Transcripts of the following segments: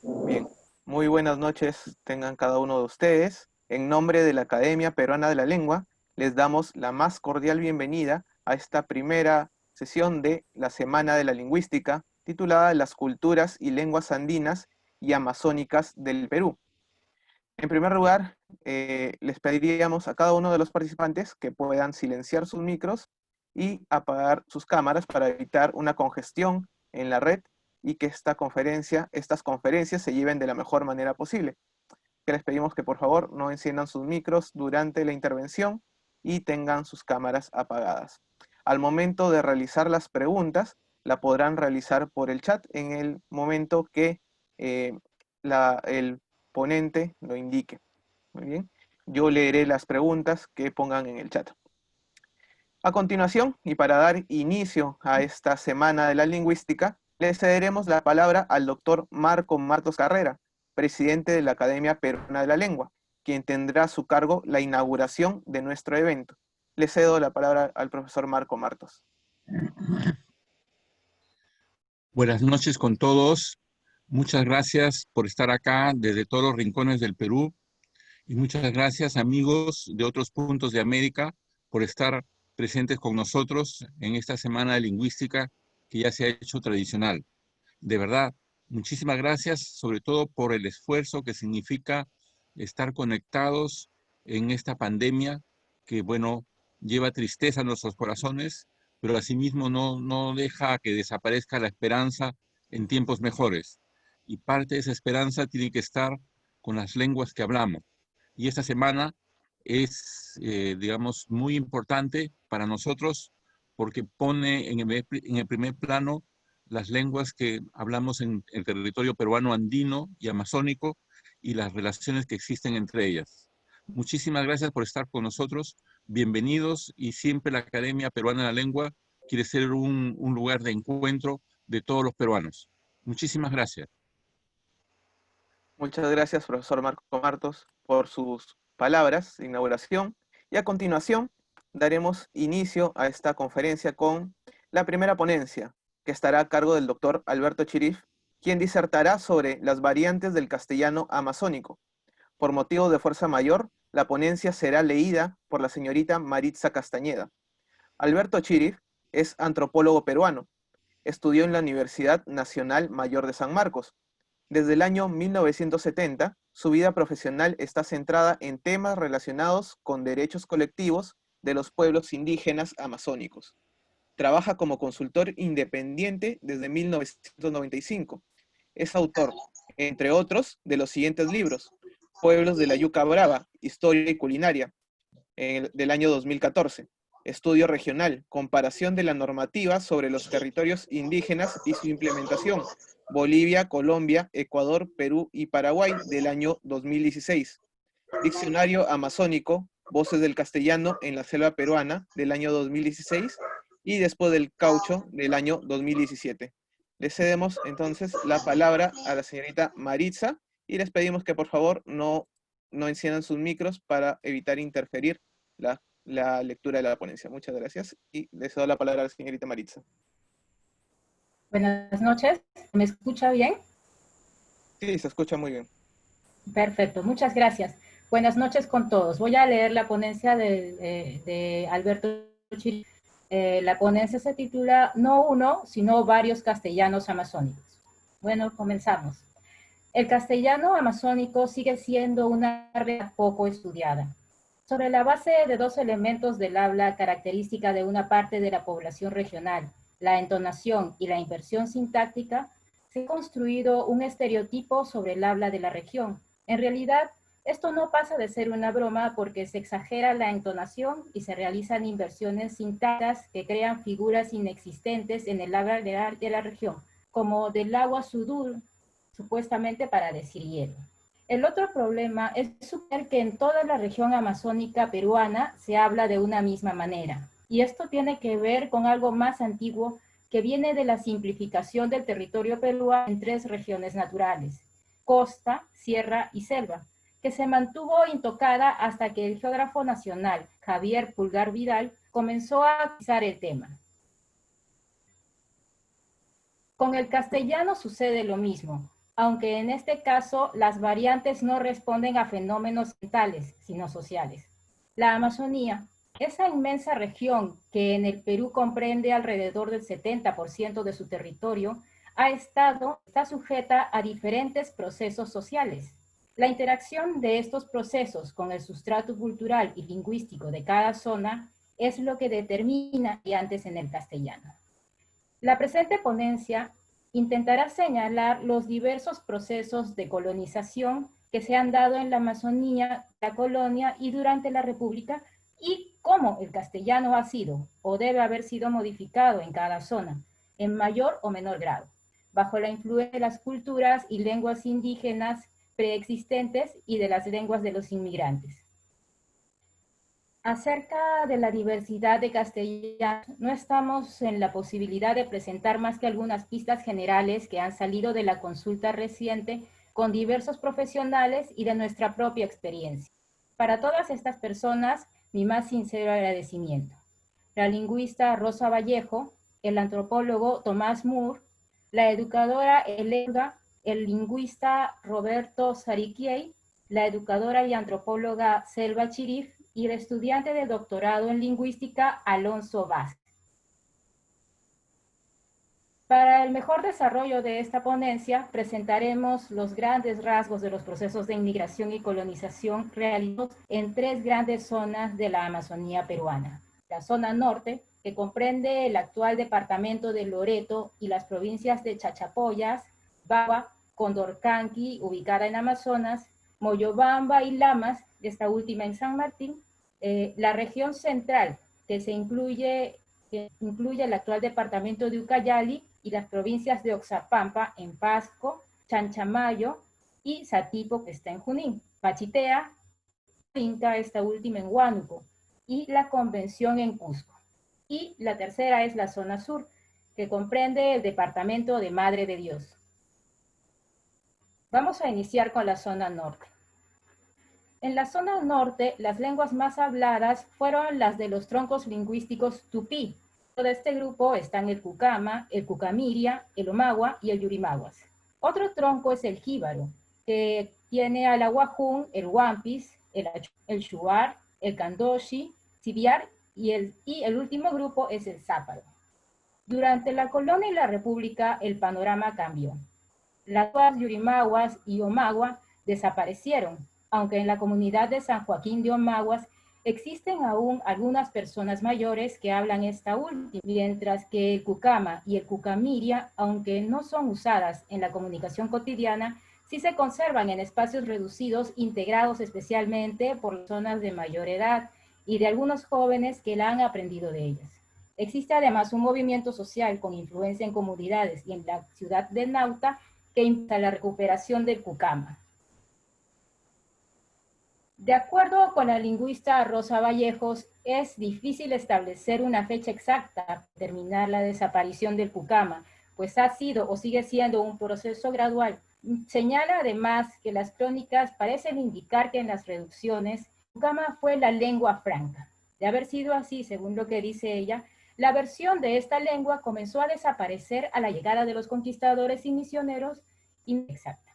Bien, muy buenas noches tengan cada uno de ustedes. En nombre de la Academia Peruana de la Lengua, les damos la más cordial bienvenida a esta primera sesión de la Semana de la Lingüística, titulada Las culturas y lenguas andinas y amazónicas del Perú. En primer lugar, les pediríamos a cada uno de los participantes que puedan silenciar sus micros y apagar sus cámaras para evitar una congestión en la red y que estas conferencias se lleven de la mejor manera posible. Que les pedimos que por favor no enciendan sus micros durante la intervención y tengan sus cámaras apagadas. Al momento de realizar las preguntas, la podrán realizar por el chat en el momento que eh, el ponente lo indique. Muy bien. Yo leeré las preguntas que pongan en el chat. A continuación, y para dar inicio a esta Semana de la Lingüística, le cederemos la palabra al doctor Marco Martos Carrera, presidente de la Academia Peruana de la Lengua, quien tendrá a su cargo la inauguración de nuestro evento. Le cedo la palabra al profesor Marco Martos. Buenas noches con todos. Muchas gracias por estar acá desde todos los rincones del Perú y muchas gracias amigos de otros puntos de América por estar presentes con nosotros en esta semana de lingüística que ya se ha hecho tradicional. De verdad, muchísimas gracias, sobre todo por el esfuerzo que significa estar conectados en esta pandemia que, bueno, lleva tristeza a nuestros corazones, pero asimismo no deja que desaparezca la esperanza en tiempos mejores. Y parte de esa esperanza tiene que estar con las lenguas que hablamos. Y esta semana es, digamos, muy importante para nosotros porque pone en el primer plano las lenguas que hablamos en el territorio peruano andino y amazónico y las relaciones que existen entre ellas. Muchísimas gracias por estar con nosotros. Bienvenidos y siempre la Academia Peruana de la Lengua quiere ser un lugar de encuentro de todos los peruanos. Muchísimas gracias. Muchas gracias, profesor Marco Martos, por sus palabras de inauguración. Y a continuación, daremos inicio a esta conferencia con la primera ponencia, que estará a cargo del doctor Alberto Chirif, quien disertará sobre las variantes del castellano amazónico. Por motivo de fuerza mayor, la ponencia será leída por la señorita Maritza Castañeda. Alberto Chirif es antropólogo peruano. Estudió en la Universidad Nacional Mayor de San Marcos. Desde el año 1970, su vida profesional está centrada en temas relacionados con derechos colectivos de los pueblos indígenas amazónicos. Trabaja como consultor independiente desde 1995. Es autor, entre otros, de los siguientes libros: Pueblos de la Yuca Brava, Historia y Culinaria, del año 2014. Estudio regional, comparación de la normativa sobre los territorios indígenas y su implementación. Bolivia, Colombia, Ecuador, Perú y Paraguay, del año 2016. Diccionario amazónico, Voces del castellano en la selva peruana, del año 2016. Y Después del caucho, del año 2017. Le cedemos entonces la palabra a la señorita Maritza y les pedimos que por favor no enciendan sus micros para evitar interferir la lectura de la ponencia. Muchas gracias y le cedo la palabra a la señorita Maritza. Buenas noches, ¿me escucha bien? Sí, se escucha muy bien. Perfecto, muchas gracias. Buenas noches con todos. Voy a leer la ponencia de Alberto Chiri. La ponencia se titula No uno, sino varios castellanos amazónicos. Bueno, comenzamos. El castellano amazónico sigue siendo una área poco estudiada. Sobre la base de dos elementos del habla característica de una parte de la población regional, la entonación y la inversión sintáctica, se ha construido un estereotipo sobre el habla de la región. En realidad, esto no pasa de ser una broma porque se exagera la entonación y se realizan inversiones sintácticas que crean figuras inexistentes en el habla de la región, como del agua sudul, supuestamente para decir hielo. El otro problema es suponer que en toda la región amazónica peruana se habla de una misma manera. Y esto tiene que ver con algo más antiguo que viene de la simplificación del territorio peruano en tres regiones naturales: costa, sierra y selva, que se mantuvo intocada hasta que el geógrafo nacional Javier Pulgar Vidal comenzó a analizar el tema. Con el castellano sucede lo mismo. aunque en este caso las variantes no responden a fenómenos mentales, sino sociales. La Amazonía, esa inmensa región que en el Perú comprende alrededor del 70% de su territorio, está sujeta a diferentes procesos sociales. La interacción de estos procesos con el sustrato cultural y lingüístico de cada zona es lo que determina variantes en el castellano. La presente ponencia intentará señalar los diversos procesos de colonización que se han dado en la Amazonía, la colonia y durante la República, y cómo el castellano ha sido o debe haber sido modificado en cada zona, en mayor o menor grado, bajo la influencia de las culturas y lenguas indígenas preexistentes y de las lenguas de los inmigrantes. Acerca de la diversidad de castellano, no estamos en la posibilidad de presentar más que algunas pistas generales que han salido de la consulta reciente con diversos profesionales y de nuestra propia experiencia. Para todas estas personas, mi más sincero agradecimiento. La lingüista Rosa Vallejo, el antropólogo Tomás Moore, la educadora Elena, el lingüista Roberto Sariquiei, la educadora y antropóloga Selva Chirif y el estudiante de doctorado en lingüística Alonso Vázquez. Para el mejor desarrollo de esta ponencia, presentaremos los grandes rasgos de los procesos de inmigración y colonización realizados en 3 grandes zonas de la Amazonía peruana. La zona norte, que comprende el actual departamento de Loreto y las provincias de Chachapoyas, Baba, Condorcanqui, ubicada en Amazonas, Moyobamba y Lamas, esta última en San Martín, la región central, que incluye el actual departamento de Ucayali y las provincias de Oxapampa en Pasco, Chanchamayo y Satipo, que está en Junín, Pachitea, Inca, esta última en Huánuco, y la Convención en Cusco. Y la tercera es la zona sur, que comprende el departamento de Madre de Dios. Vamos a iniciar con la zona norte. En la zona norte, las lenguas más habladas fueron las de los troncos lingüísticos tupí. De este grupo están el cucama, el cucamiria, el omagua y el yurimaguas. Otro tronco es el jíbaro, que tiene al aguajún, el huampis, el shuar, el candoshi, sibiar y el último grupo es el záparo. Durante la colonia y la república, el panorama cambió. Las lenguas yurimaguas y omagua desaparecieron, aunque en la comunidad de San Joaquín de Omaguas existen aún algunas personas mayores que hablan esta última, mientras que el cucama y el cucamiria, aunque no son usadas en la comunicación cotidiana, sí se conservan en espacios reducidos, integrados especialmente por personas de mayor edad y de algunos jóvenes que la han aprendido de ellas. Existe además un movimiento social con influencia en comunidades y en la ciudad de Nauta que impulsa la recuperación del cucama. De acuerdo con la lingüista Rosa Vallejos, es difícil establecer una fecha exacta para determinar la desaparición del cucama, pues ha sido o sigue siendo un proceso gradual. Señala además que las crónicas parecen indicar que en las reducciones, el cucama fue la lengua franca. De haber sido así, según lo que dice ella, la versión de esta lengua comenzó a desaparecer a la llegada de los conquistadores y misioneros inexacta.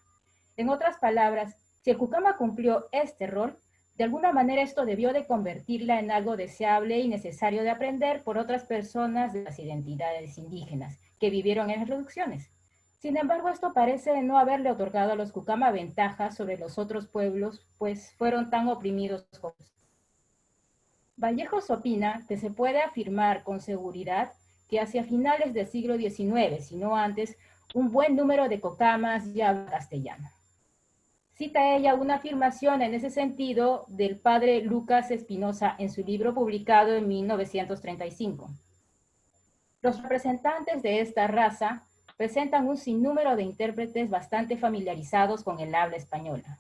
En otras palabras, si el cucama cumplió este rol, de alguna manera esto debió de convertirla en algo deseable y necesario de aprender por otras personas de las identidades indígenas que vivieron en las reducciones. Sin embargo, esto parece no haberle otorgado a los cucama ventajas sobre los otros pueblos, pues fueron tan oprimidos como ellos. Vallejos opina que se puede afirmar con seguridad que hacia finales del siglo XIX, si no antes, un buen número de cucamas ya hablan castellano. Cita ella una afirmación en ese sentido del padre Lucas Espinosa en su libro publicado en 1935. Los representantes de esta raza presentan un sinnúmero de intérpretes bastante familiarizados con el habla española.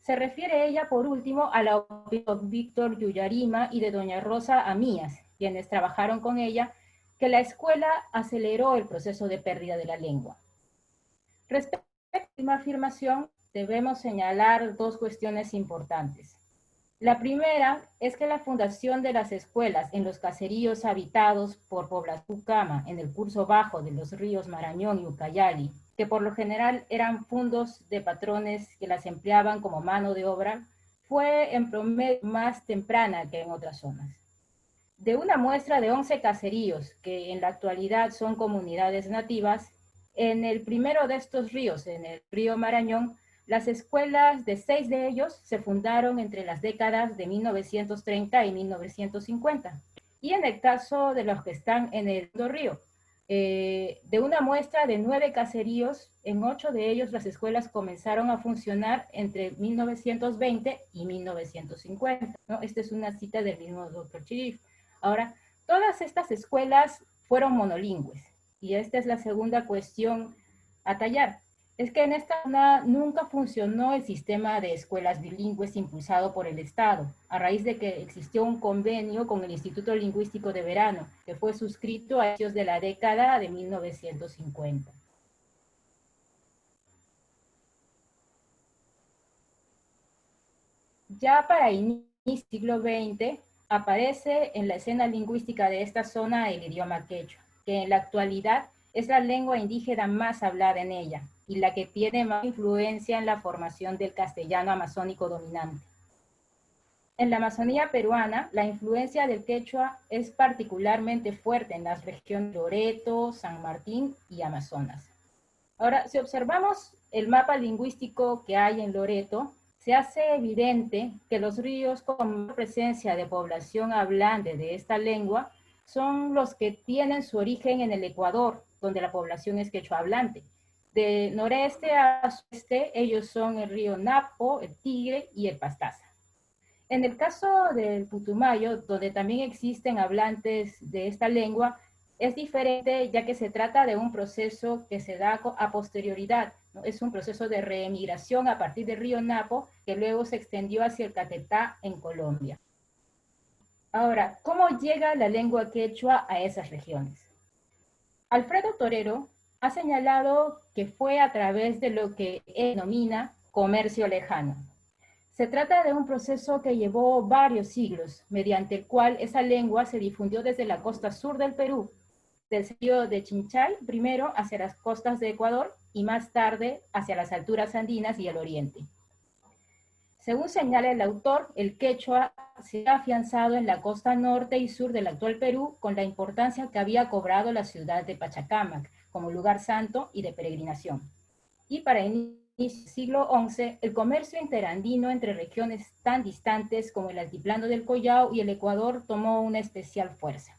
Se refiere ella, por último, a la opinión de Víctor Yuyarima y de doña Rosa Amías, quienes trabajaron con ella, que la escuela aceleró el proceso de pérdida de la lengua. Respecto a la última afirmación, debemos señalar 2 cuestiones importantes. La primera es que la fundación de las escuelas en los caseríos habitados por población cucama en el curso bajo de los ríos Marañón y Ucayali, que por lo general eran fundos de patrones que las empleaban como mano de obra, fue en promedio más temprana que en otras zonas. De una muestra de 11 caseríos, que en la actualidad son comunidades nativas, en el primero de estos ríos, en el río Marañón, las escuelas de 6 de ellos se fundaron entre las décadas de 1930 y 1950. Y en el caso de los que están en el segundo río, de una muestra de 9 caseríos, en 8 de ellos las escuelas comenzaron a funcionar entre 1920 y 1950, ¿no? Esta es una cita del mismo doctor Chirif. Ahora, todas estas escuelas fueron monolingües, y esta es la segunda cuestión a tallar. Es que en esta zona nunca funcionó el sistema de escuelas bilingües impulsado por el Estado, a raíz de que existió un convenio con el Instituto Lingüístico de Verano, que fue suscrito a inicios de la década de 1950. Ya para inicios del siglo XX, aparece en la escena lingüística de esta zona el idioma quechua, que en la actualidad es la lengua indígena más hablada en ella y la que tiene más influencia en la formación del castellano amazónico dominante. En la Amazonía peruana, la influencia del quechua es particularmente fuerte en las regiones Loreto, San Martín y Amazonas. Ahora, si observamos el mapa lingüístico que hay en Loreto, se hace evidente que los ríos con presencia de población hablante de esta lengua son los que tienen su origen en el Ecuador, donde la población es quechua hablante. De noreste a sudeste, ellos son el río Napo, el Tigre y el Pastaza. En el caso del Putumayo, donde también existen hablantes de esta lengua, es diferente ya que se trata de un proceso que se da a posterioridad, ¿no? Es un proceso de reemigración a partir del río Napo que luego se extendió hacia el Caquetá en Colombia. Ahora, ¿cómo llega la lengua quechua a esas regiones? Alfredo Torero ha señalado que fue a través de lo que él denomina comercio lejano. Se trata de un proceso que llevó varios siglos, mediante el cual esa lengua se difundió desde la costa sur del Perú, del río de Chinchay, primero hacia las costas de Ecuador y más tarde hacia las alturas andinas y el oriente. Según señala el autor, el quechua se ha afianzado en la costa norte y sur del actual Perú con la importancia que había cobrado la ciudad de Pachacámac como lugar santo y de peregrinación. Y para iniciar del siglo XI, el comercio interandino entre regiones tan distantes como el altiplano del Collao y el Ecuador tomó una especial fuerza.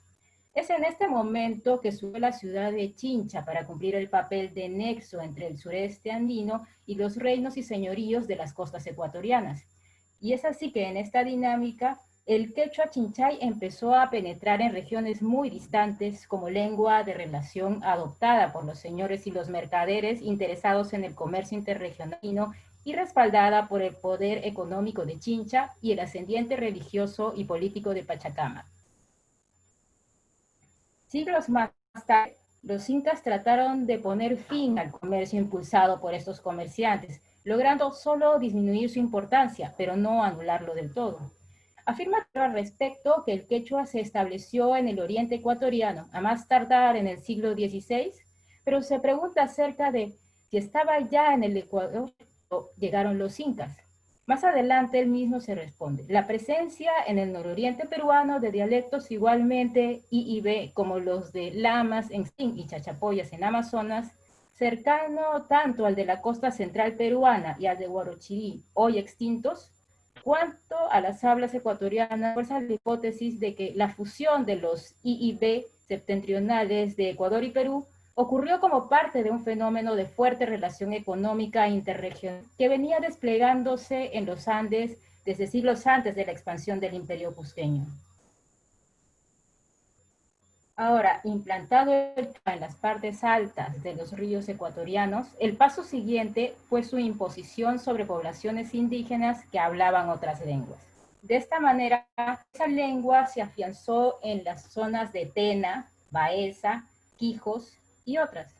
Es en este momento que surgió la ciudad de Chincha para cumplir el papel de nexo entre el sureste andino y los reinos y señoríos de las costas ecuatorianas. Y es así que en esta dinámica, el quechua chinchay empezó a penetrar en regiones muy distantes como lengua de relación adoptada por los señores y los mercaderes interesados en el comercio interregional y respaldada por el poder económico de Chincha y el ascendiente religioso y político de Pachacámac. Siglos más tarde, los incas trataron de poner fin al comercio impulsado por estos comerciantes, logrando solo disminuir su importancia, pero no anularlo del todo. Afirma al respecto que el quechua se estableció en el oriente ecuatoriano, a más tardar en el siglo XVI, pero se pregunta acerca de si estaba ya en el Ecuador o llegaron los incas. Más adelante él mismo se responde, la presencia en el nororiente peruano de dialectos igualmente I&B como los de Lamas en Sin y Chachapoyas en Amazonas, cercano tanto al de la costa central peruana y al de Huarochirí, hoy extintos, cuanto a las hablas ecuatorianas, fuerza la hipótesis de que la fusión de los I&B septentrionales de Ecuador y Perú ocurrió como parte de un fenómeno de fuerte relación económica interregional que venía desplegándose en los Andes desde siglos antes de la expansión del Imperio cusqueño. Ahora, implantado en las partes altas de los ríos ecuatorianos, el paso siguiente fue su imposición sobre poblaciones indígenas que hablaban otras lenguas. De esta manera, esa lengua se afianzó en las zonas de Tena, Baeza, Quijos y otras.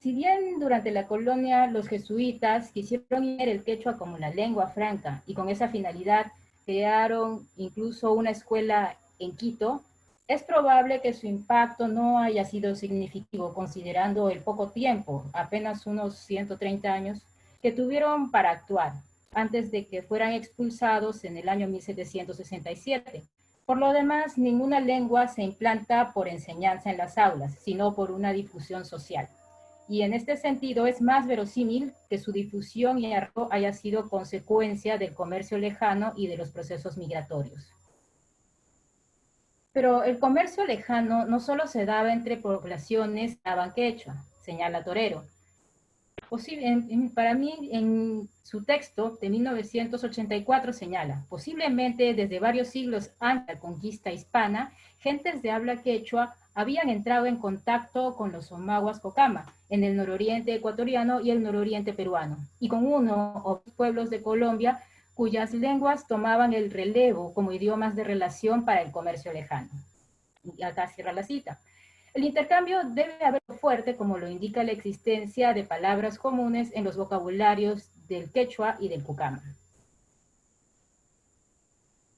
Si bien durante la colonia los jesuitas quisieron ver el quechua como la lengua franca y con esa finalidad crearon incluso una escuela en Quito, Es probable que su impacto no haya sido significativo considerando el poco tiempo, apenas unos 130 años, que tuvieron para actuar antes de que fueran expulsados en el año 1767. Por lo demás, ninguna lengua se implanta por enseñanza en las aulas, sino por una difusión social. Y en este sentido es más verosímil que su difusión y arraigo haya sido consecuencia del comercio lejano y de los procesos migratorios. Pero el comercio lejano no solo se daba entre poblaciones que hablaban quechua, señala Torero. Para mí, en su texto de 1984 señala, posiblemente desde varios siglos antes de la conquista hispana, gentes de habla quechua habían entrado en contacto con los omaguas cocama en el nororiente ecuatoriano y el nororiente peruano, y con uno o dos pueblos de Colombia cuyas lenguas tomaban el relevo como idiomas de relación para el comercio lejano. Y acá cierra la cita. El intercambio debe haber fuerte, como lo indica la existencia de palabras comunes en los vocabularios del quechua y del cucama.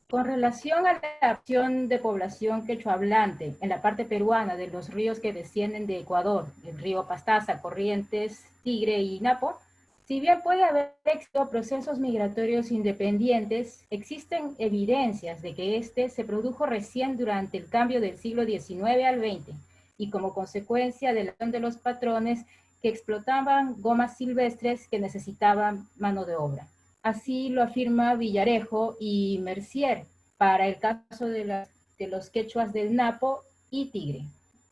Con relación a la acción de población quechua hablante en la parte peruana de los ríos que descienden de Ecuador, el río Pastaza, Corrientes, Tigre y Napo, si bien puede haber éxito procesos migratorios independientes, existen evidencias de que este se produjo recién durante el cambio del siglo XIX al XX y como consecuencia de la acción de los patrones que explotaban gomas silvestres que necesitaban mano de obra. Así lo afirma Villarejo y Mercier para el caso de los quechuas del Napo y Tigre,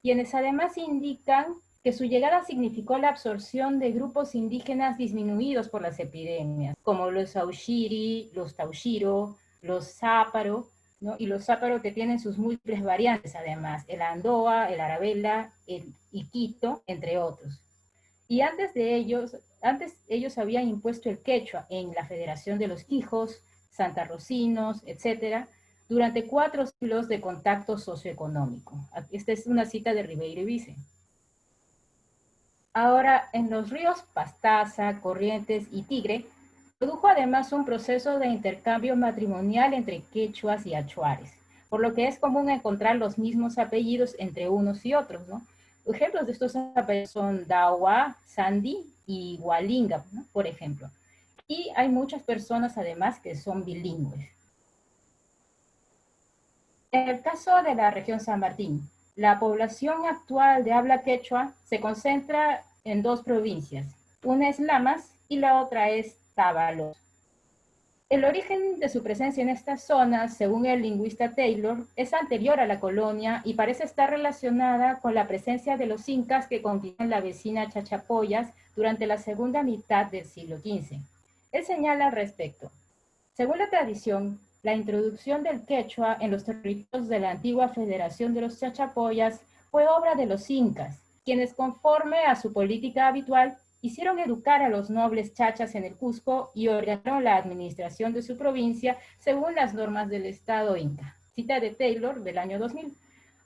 quienes además indican que su llegada significó la absorción de grupos indígenas disminuidos por las epidemias, como los Aushiri, los Taushiro, los Záparo, ¿no? Y los Záparo que tienen sus múltiples variantes además, el Andoa, el Arabela, el Iquito, entre otros. Y antes ellos habían impuesto el quechua en la Federación de los Quijos, santarrocinos, etcétera, durante 4 siglos de contacto socioeconómico. Esta es una cita de Ribeiro y Vice. Ahora, en los ríos Pastaza, Corrientes y Tigre, produjo además un proceso de intercambio matrimonial entre quechuas y achuares, por lo que es común encontrar los mismos apellidos entre unos y otros, ¿no? Ejemplos de estos apellidos son Dawa, Sandi y Hualinga, ¿no? Por ejemplo. Y hay muchas personas además que son bilingües. En el caso de la región San Martín, la población actual de habla quechua se concentra en 2 provincias. Una es Lamas y la otra es Tábalos. El origen de su presencia en estas zonas, según el lingüista Taylor, es anterior a la colonia y parece estar relacionada con la presencia de los incas que conquistaron la vecina Chachapoyas durante la segunda mitad del siglo XV. Él señala al respecto. Según la tradición, la introducción del quechua en los territorios de la antigua Federación de los Chachapoyas fue obra de los incas, quienes conforme a su política habitual hicieron educar a los nobles chachas en el Cusco y ordenaron la administración de su provincia según las normas del Estado inca. Cita de Taylor del año 2000.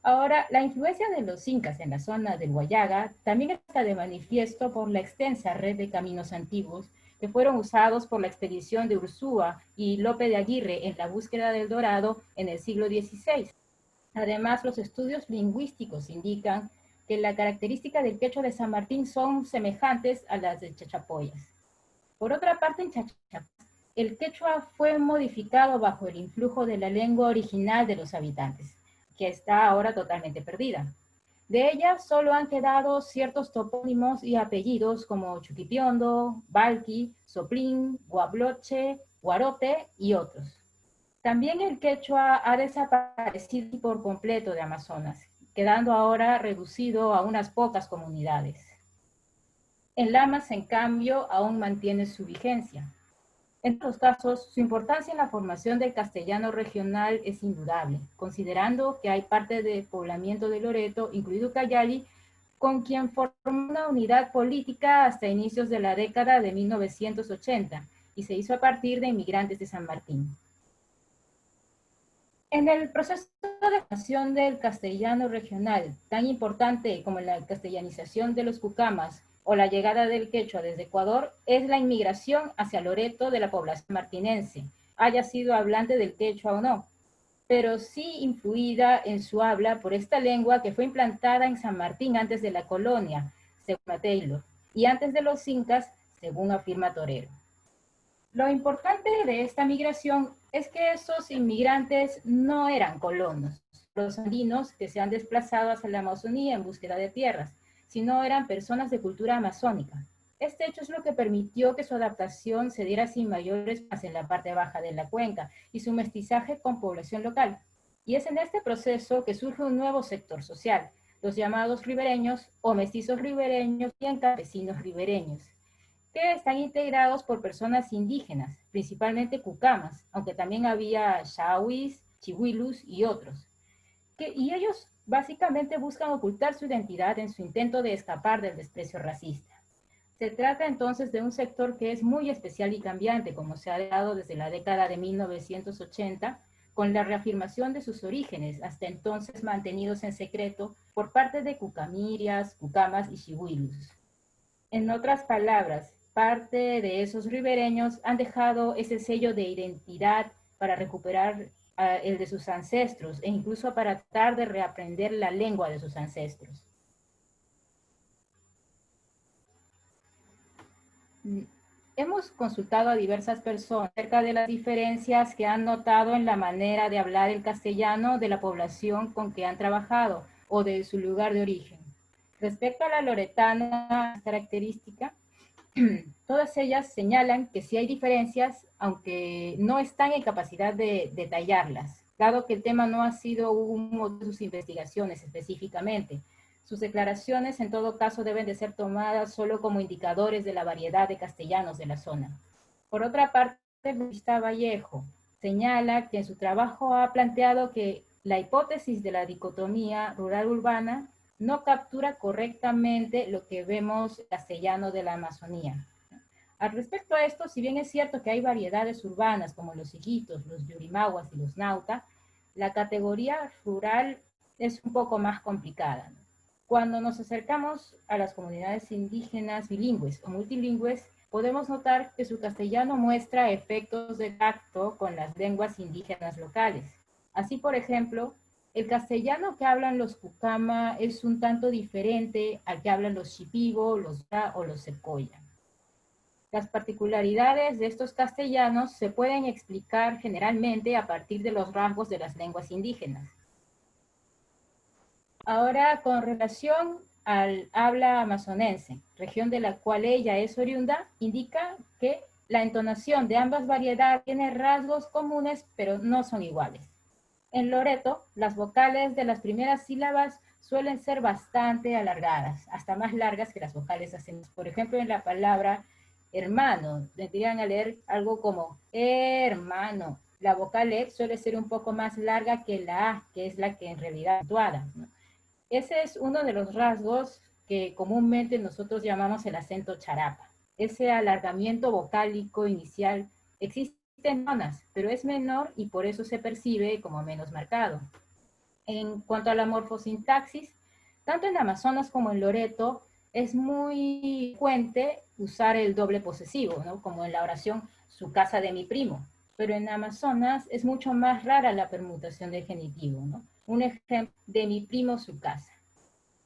Ahora, la influencia de los incas en la zona del Huallaga también está de manifiesto por la extensa red de caminos antiguos que fueron usados por la expedición de Ursúa y Lope de Aguirre en la búsqueda del Dorado en el siglo XVI. Además, los estudios lingüísticos indican que la característica del quechua de San Martín son semejantes a las de Chachapoyas. Por otra parte, en Chachapoyas, el quechua fue modificado bajo el influjo de la lengua original de los habitantes, que está ahora totalmente perdida. De ella solo han quedado ciertos topónimos y apellidos como Chuquipiondo, Balqui, Soplín, Guabloche, Guarote y otros. También el quechua ha desaparecido por completo de Amazonas, quedando ahora reducido a unas pocas comunidades. En Lamas, en cambio, aún mantiene su vigencia. En otros casos, su importancia en la formación del castellano regional es indudable, considerando que hay parte del poblamiento de Loreto, incluido Cayali, con quien formó una unidad política hasta inicios de la década de 1980 y se hizo a partir de inmigrantes de San Martín. En el proceso de formación del castellano regional, tan importante como la castellanización de los cucamas o la llegada del quechua desde Ecuador, es la inmigración hacia Loreto de la población martinense, haya sido hablante del quechua o no. pero sí influida en su habla por esta lengua que fue implantada en San Martín antes de la colonia, según Taylor, y antes de los incas, según afirma Torero. Lo importante de esta migración es que esos inmigrantes no eran colonos, los andinos que se han desplazado hacia la Amazonía en búsqueda de tierras, sino eran personas de cultura amazónica. Este hecho es lo que permitió que su adaptación se diera sin mayores problemas en la parte baja de la cuenca y su mestizaje con población local. Y es en este proceso que surge un nuevo sector social, los llamados ribereños o mestizos ribereños y campesinos ribereños, que están integrados por personas indígenas, principalmente cucamas, aunque también había shawis, chihuilus y otros. Y ellos básicamente buscan ocultar su identidad en su intento de escapar del desprecio racista. Se trata entonces de un sector que es muy especial y cambiante, como se ha dado desde la década de 1980, con la reafirmación de sus orígenes, hasta entonces mantenidos en secreto por parte de cucamirias, cucamas y chihuilus. En otras palabras, parte de esos ribereños han dejado ese sello de identidad para recuperar el de sus ancestros e incluso para tratar de reaprender la lengua de sus ancestros. Hemos consultado a diversas personas acerca de las diferencias que han notado en la manera de hablar el castellano de la población con que han trabajado o de su lugar de origen. Respecto a la loretana característica, todas ellas señalan que sí hay diferencias, aunque no están en capacidad de detallarlas, dado que el tema no ha sido uno de sus investigaciones específicamente. Sus declaraciones, en todo caso, deben de ser tomadas solo como indicadores de la variedad de castellanos de la zona. Por otra parte, Luis Vallejo señala que en su trabajo ha planteado que la hipótesis de la dicotomía rural-urbana no captura correctamente lo que vemos castellano de la Amazonía. Al respecto a esto, si bien es cierto que hay variedades urbanas como los Iquitos, los Yurimaguas y los Nauta, la categoría rural es un poco más complicada. Cuando nos acercamos a las comunidades indígenas bilingües o multilingües, podemos notar que su castellano muestra efectos de tacto con las lenguas indígenas locales. Así, por ejemplo, el castellano que hablan los Cucama es un tanto diferente al que hablan los Shipibo, los Ya o los Secoya. Las particularidades de estos castellanos se pueden explicar generalmente a partir de los rasgos de las lenguas indígenas. Ahora, con relación al habla amazonense, región de la cual ella es oriunda, indica que la entonación de ambas variedades tiene rasgos comunes, pero no son iguales. En Loreto, las vocales de las primeras sílabas suelen ser bastante alargadas, hasta más largas que las vocales ascendentes. Por ejemplo, en la palabra hermano, tendrían a leer algo como hermano. La vocal E suele ser un poco más larga que la A, que es la que en realidad es acentuada, ¿no? Ese es uno de los rasgos que comúnmente nosotros llamamos el acento charapa. Ese alargamiento vocálico inicial existe en zonas, pero es menor y por eso se percibe como menos marcado. En cuanto a la morfosintaxis, tanto en Amazonas como en Loreto es muy frecuente usar el doble posesivo, ¿no? Como en la oración su casa de mi primo, pero en Amazonas es mucho más rara la permutación del genitivo, ¿no? Un ejemplo, de mi primo su casa.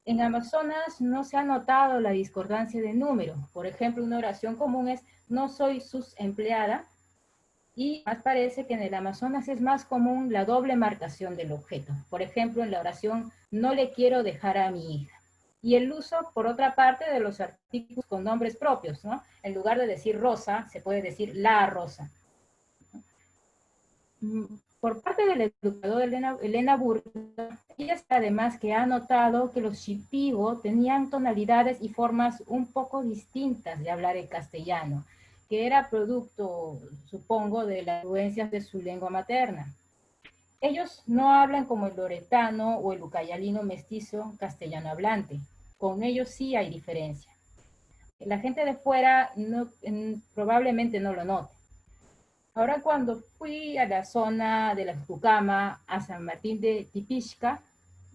En Amazonas no se ha notado la discordancia de número. Por ejemplo, una oración común es no soy sus empleada, y más parece que en el Amazonas es más común la doble marcación del objeto. Por ejemplo, en la oración no le quiero dejar a mi hija. Y el uso, por otra parte, de los artículos con nombres propios, ¿no? En lugar de decir Rosa, se puede decir la Rosa. Por parte del educador Elena Burga, ella además que ha notado que los shipibo tenían tonalidades y formas un poco distintas de hablar el castellano, que era producto, supongo, de las influencias de su lengua materna. Ellos no hablan como el loretano o el ucayalino mestizo castellano hablante. Con ellos sí hay diferencia. La gente de fuera probablemente no lo note. Ahora, cuando fui a la zona de la Cucama, a San Martín de Tipichca,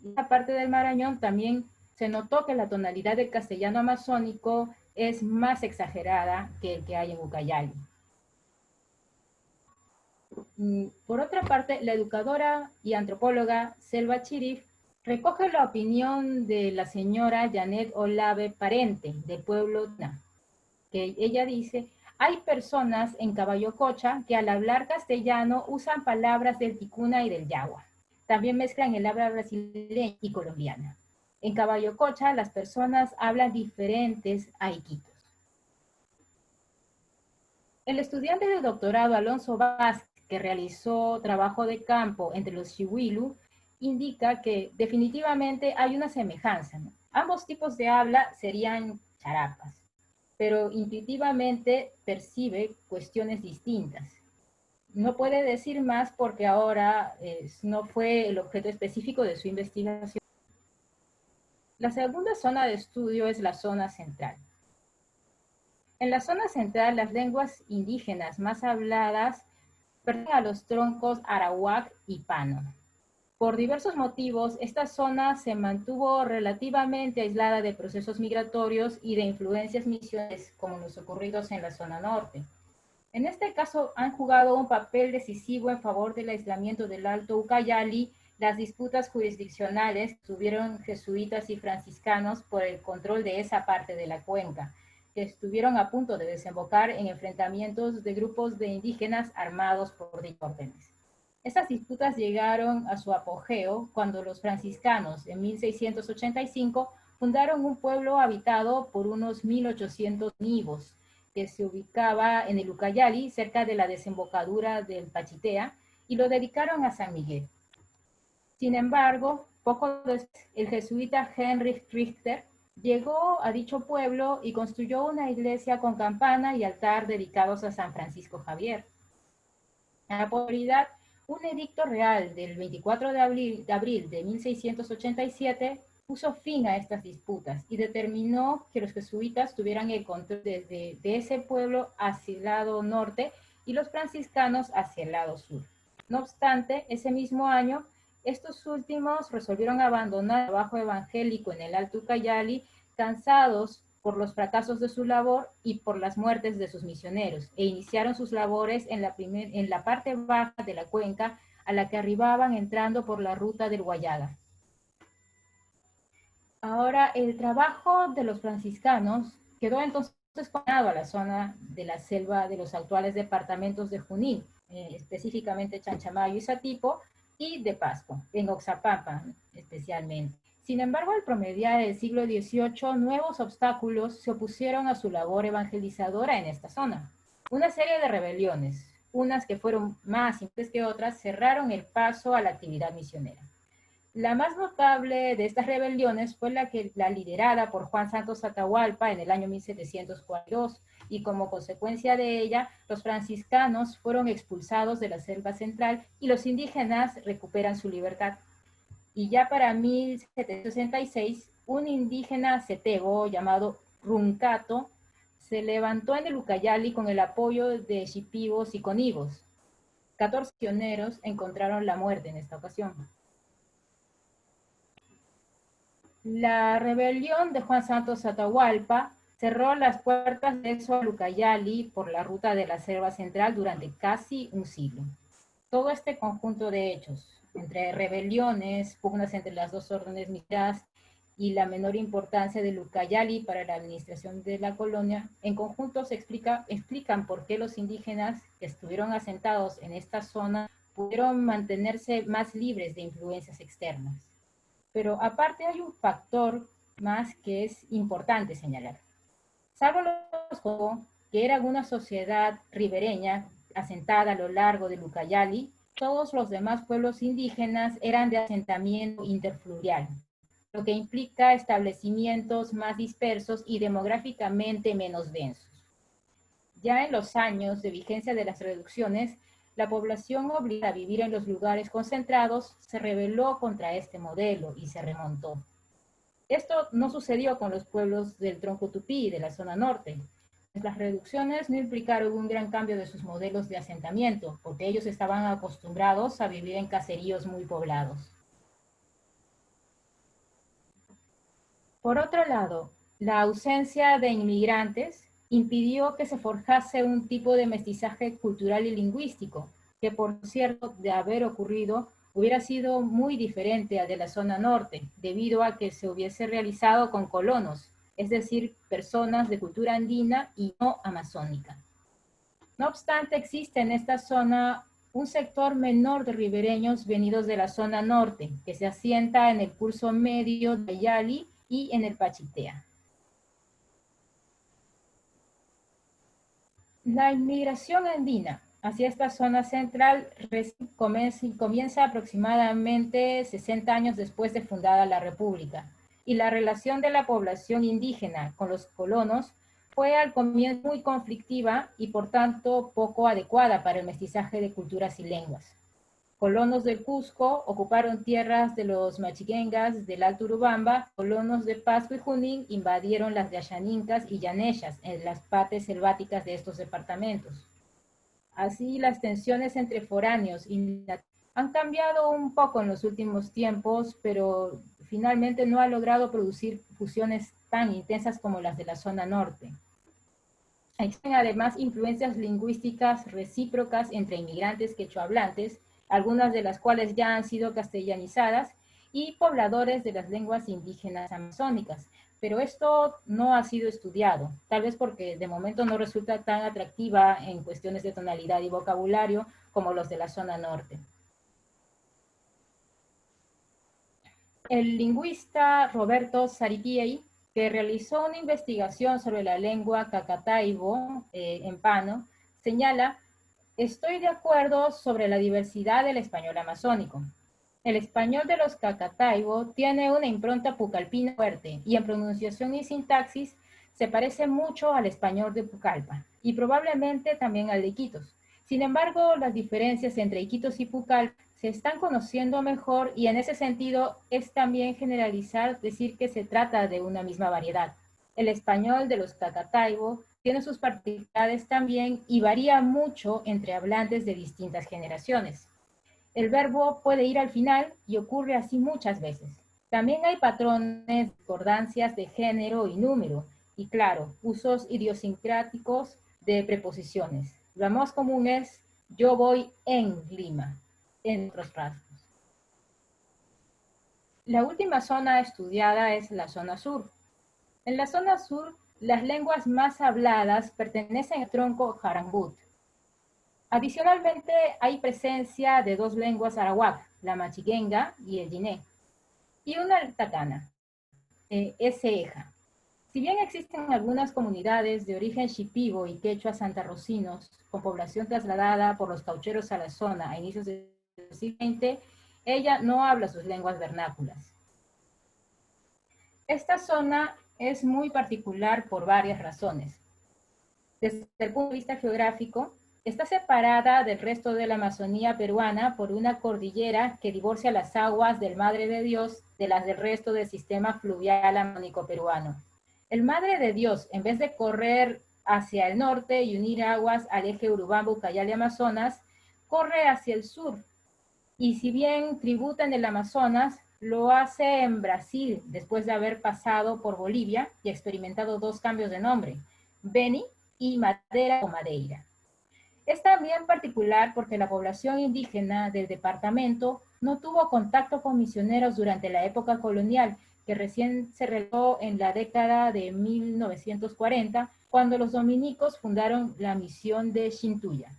la parte del Marañón, también se notó que la tonalidad del castellano amazónico es más exagerada que el que hay en Ucayali. Por otra parte, la educadora y antropóloga Selva Chirif recoge la opinión de la señora Janet Olave Parente, del pueblo Tuna, que ella dice: hay personas en Caballococha que al hablar castellano usan palabras del ticuna y del yagua. También mezclan el habla brasileña y colombiana. En Caballococha las personas hablan diferentes aiquitos. El estudiante de doctorado Alonso Vázquez, que realizó trabajo de campo entre los Xihuilu, indica que definitivamente hay una semejanza, ¿no? Ambos tipos de habla serían charapas, pero intuitivamente percibe cuestiones distintas. No puede decir más porque ahora no fue el objeto específico de su investigación. La segunda zona de estudio es la zona central. En la zona central, las lenguas indígenas más habladas pertenecen a los troncos arawak y pano. Por diversos motivos, esta zona se mantuvo relativamente aislada de procesos migratorios y de influencias misioneras como los ocurridos en la zona norte. En este caso, han jugado un papel decisivo en favor del aislamiento del Alto Ucayali las disputas jurisdiccionales que tuvieron jesuitas y franciscanos por el control de esa parte de la cuenca, que estuvieron a punto de desembocar en enfrentamientos de grupos de indígenas armados por órdenes. Estas disputas llegaron a su apogeo cuando los franciscanos, en 1685, fundaron un pueblo habitado por unos 1800 nibos, que se ubicaba en el Ucayali, cerca de la desembocadura del Pachitea, y lo dedicaron a San Miguel. Sin embargo, poco después, el jesuita Heinrich Richter llegó a dicho pueblo y construyó una iglesia con campana y altar dedicados a San Francisco Javier. En la actualidad, un edicto real del 24 de abril de 1687 puso fin a estas disputas y determinó que los jesuitas tuvieran el control de ese pueblo hacia el lado norte y los franciscanos hacia el lado sur. No obstante, ese mismo año, estos últimos resolvieron abandonar el trabajo evangélico en el Alto Ucayali, cansados por los fracasos de su labor y por las muertes de sus misioneros, e iniciaron sus labores en la parte baja de la cuenca, a la que arribaban entrando por la ruta del Guayaga. Ahora, el trabajo de los franciscanos quedó entonces confinado a la zona de la selva de los actuales departamentos de Junín, específicamente Chanchamayo y Satipo, y de Pasco, en Oxapampa especialmente. Sin embargo, al promediar el siglo XVIII, nuevos obstáculos se opusieron a su labor evangelizadora en esta zona. Una serie de rebeliones, unas que fueron más simples que otras, cerraron el paso a la actividad misionera. La más notable de estas rebeliones fue la liderada por Juan Santos Atahualpa en el año 1742, y como consecuencia de ella, los franciscanos fueron expulsados de la selva central y los indígenas recuperan su libertad. Y ya para 1766, un indígena setego llamado Runcato se levantó en el Ucayali con el apoyo de shipibos y conigos. 14 pioneros encontraron la muerte en esta ocasión. La rebelión de Juan Santos Atahualpa cerró las puertas de eso al Ucayali por la ruta de la selva central durante casi un siglo. Todo este conjunto de hechos, entre rebeliones, pugnas entre las dos órdenes militares y la menor importancia del Ucayali para la administración de la colonia, en conjunto explican por qué los indígenas que estuvieron asentados en esta zona pudieron mantenerse más libres de influencias externas. Pero aparte hay un factor más que es importante señalar. Salvo los Cobo, que eran una sociedad ribereña asentada a lo largo del Ucayali, todos los demás pueblos indígenas eran de asentamiento interfluvial, lo que implica establecimientos más dispersos y demográficamente menos densos. Ya en los años de vigencia de las reducciones, la población obligada a vivir en los lugares concentrados se rebeló contra este modelo y se remontó. Esto no sucedió con los pueblos del tronco tupí de la zona norte. Las reducciones no implicaron un gran cambio de sus modelos de asentamiento, porque ellos estaban acostumbrados a vivir en caseríos muy poblados. Por otro lado, la ausencia de inmigrantes impidió que se forjase un tipo de mestizaje cultural y lingüístico, que por cierto, de haber ocurrido, hubiera sido muy diferente al de la zona norte, debido a que se hubiese realizado con colonos, es decir, personas de cultura andina y no amazónica. No obstante, existe en esta zona un sector menor de ribereños venidos de la zona norte, que se asienta en el curso medio de Yali y en el Pachitea. La inmigración andina hacia esta zona central comienza aproximadamente 60 años después de fundada la República, y la relación de la población indígena con los colonos fue al comienzo muy conflictiva y por tanto poco adecuada para el mestizaje de culturas y lenguas. Colonos del Cusco ocuparon tierras de los machiquengas del Alto Urubamba, colonos de Pasco y Junín invadieron las de Ashaninkas y Yaneshas en las partes selváticas de estos departamentos. Así, las tensiones entre foráneos y nativos han cambiado un poco en los últimos tiempos, pero finalmente no ha logrado producir fusiones tan intensas como las de la zona norte. Existen además influencias lingüísticas recíprocas entre inmigrantes quechohablantes, algunas de las cuales ya han sido castellanizadas, y pobladores de las lenguas indígenas amazónicas. Pero esto no ha sido estudiado, tal vez porque de momento no resulta tan atractiva en cuestiones de tonalidad y vocabulario como los de la zona norte. El lingüista Roberto Saripiei, que realizó una investigación sobre la lengua cacataibo en Pano, señala: estoy de acuerdo sobre la diversidad del español amazónico. El español de los cacataibo tiene una impronta pucallpina fuerte y en pronunciación y sintaxis se parece mucho al español de Pucallpa y probablemente también al de Iquitos. Sin embargo, las diferencias entre Iquitos y Pucallpa se están conociendo mejor y en ese sentido es también generalizar decir que se trata de una misma variedad. El español de los cacataibo tiene sus particularidades también y varía mucho entre hablantes de distintas generaciones. El verbo puede ir al final y ocurre así muchas veces. También hay patrones, discordancias de género y número, y claro, usos idiosincráticos de preposiciones. Lo más común es yo voy en Lima, en otros rasgos. La última zona estudiada es la zona sur. En la zona sur, las lenguas más habladas pertenecen al tronco Jarangut. Adicionalmente, hay presencia de dos lenguas arawak, la machiquenga y el yiné, y una tacana, eseja. Si bien existen algunas comunidades de origen shipibo y quechua santarrocinos, con población trasladada por los caucheros a la zona a inicios del siglo XX, ella no habla sus lenguas vernáculas. Esta zona es muy particular por varias razones. Desde el punto de vista geográfico, está separada del resto de la Amazonía peruana por una cordillera que divorcia las aguas del Madre de Dios de las del resto del sistema fluvial amazónico peruano. El Madre de Dios, en vez de correr hacia el norte y unir aguas al eje Urubamba, Ucayali, Amazonas, corre hacia el sur. Y si bien tributa en el Amazonas, lo hace en Brasil después de haber pasado por Bolivia y experimentado dos cambios de nombre, Beni y Madeira o Madeira. Es también particular porque la población indígena del departamento no tuvo contacto con misioneros durante la época colonial, que recién se realizó en la década de 1940, cuando los dominicos fundaron la misión de Shintuya.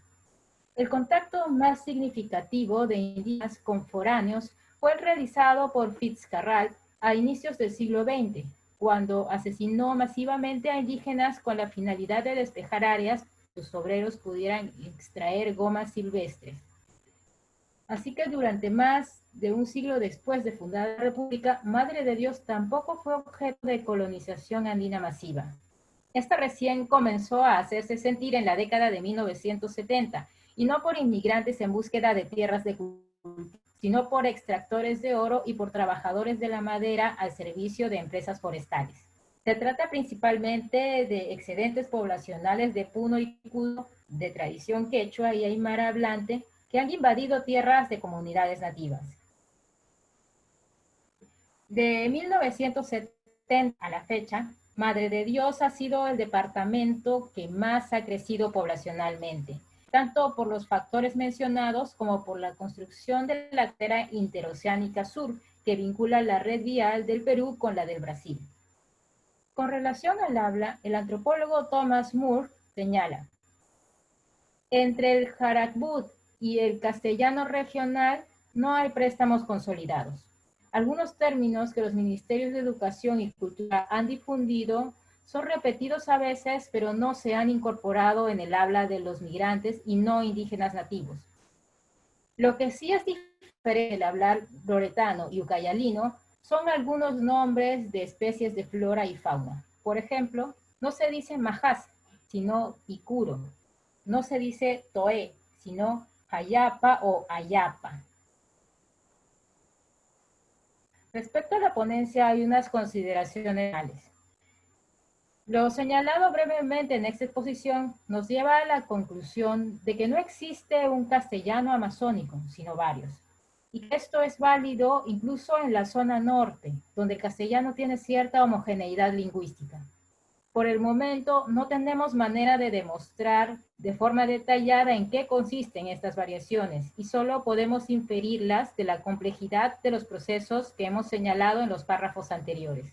El contacto más significativo de indígenas con foráneos fue el realizado por Fitzcarrald a inicios del siglo XX, cuando asesinó masivamente a indígenas con la finalidad de despejar áreas sus obreros pudieran extraer gomas silvestres. Así que durante más de un siglo después de fundar la República, Madre de Dios tampoco fue objeto de colonización andina masiva. Esta recién comenzó a hacerse sentir en la década de 1970, y no por inmigrantes en búsqueda de tierras de cultivo, sino por extractores de oro y por trabajadores de la madera al servicio de empresas forestales. Se trata principalmente de excedentes poblacionales de Puno y Cudo, de tradición quechua y aymara hablante, que han invadido tierras de comunidades nativas. De 1970 a la fecha, Madre de Dios ha sido el departamento que más ha crecido poblacionalmente. tanto por los factores mencionados como por la construcción de la carretera interoceánica sur, que vincula la red vial del Perú con la del Brasil. Con relación al habla, el antropólogo Thomas Moore señala: entre el Jarakbut y el castellano regional no hay préstamos consolidados. Algunos términos que los ministerios de Educación y Cultura han difundido son repetidos a veces, pero no se han incorporado en el habla de los migrantes y no indígenas nativos. Lo que sí es diferente del hablar loretano y ucayalino son algunos nombres de especies de flora y fauna. Por ejemplo, no se dice majás, sino picuro. No se dice toé, sino hayapa o ayapa. Respecto a la ponencia, hay unas consideraciones finales. Lo señalado brevemente en esta exposición nos lleva a la conclusión de que no existe un castellano amazónico, sino varios. Y que esto es válido incluso en la zona norte, donde el castellano tiene cierta homogeneidad lingüística. Por el momento, no tenemos manera de demostrar de forma detallada en qué consisten estas variaciones y solo podemos inferirlas de la complejidad de los procesos que hemos señalado en los párrafos anteriores.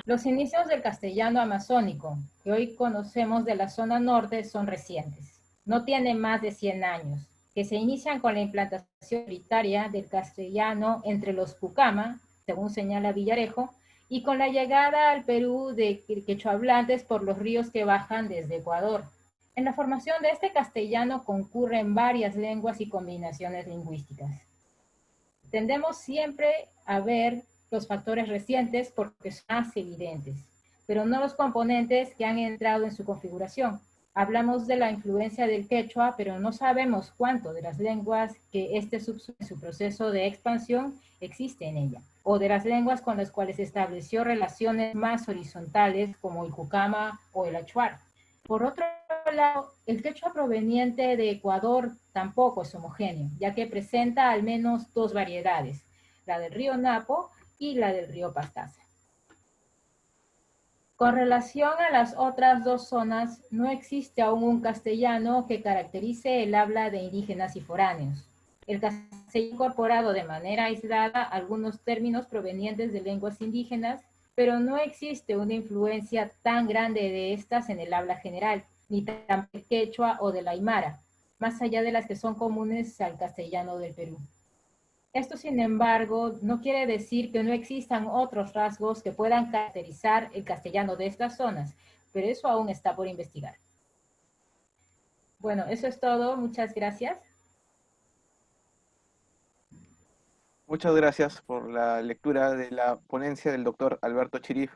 Los inicios del castellano amazónico, que hoy conocemos de la zona norte, son recientes. No tienen más de 100 años, que se inician con la implantación prioritaria del castellano entre los Pucama, según señala Villarejo, y con la llegada al Perú de quechohablantes por los ríos que bajan desde Ecuador. En la formación de este castellano concurren varias lenguas y combinaciones lingüísticas. Tendemos siempre a ver los factores recientes porque son más evidentes, pero no los componentes que han entrado en su configuración. Hablamos de la influencia del quechua, pero no sabemos cuánto de las lenguas que en su proceso de expansión existe en ella, o de las lenguas con las cuales estableció relaciones más horizontales como el cucama o el achuar. Por otro lado, el quechua proveniente de Ecuador tampoco es homogéneo, ya que presenta al menos dos variedades, la del río Napo y la del río Pastaza. Con relación a las otras dos zonas, no existe aún un castellano que caracterice el habla de indígenas y foráneos. El castellano ha incorporado de manera aislada algunos términos provenientes de lenguas indígenas, pero no existe una influencia tan grande de estas en el habla general, ni tampoco del quechua o del aymara, más allá de las que son comunes al castellano del Perú. Esto, sin embargo, no quiere decir que no existan otros rasgos que puedan caracterizar el castellano de estas zonas, pero eso aún está por investigar. Bueno, eso es todo. Muchas gracias. Muchas gracias por la lectura de la ponencia del doctor Alberto Chirif.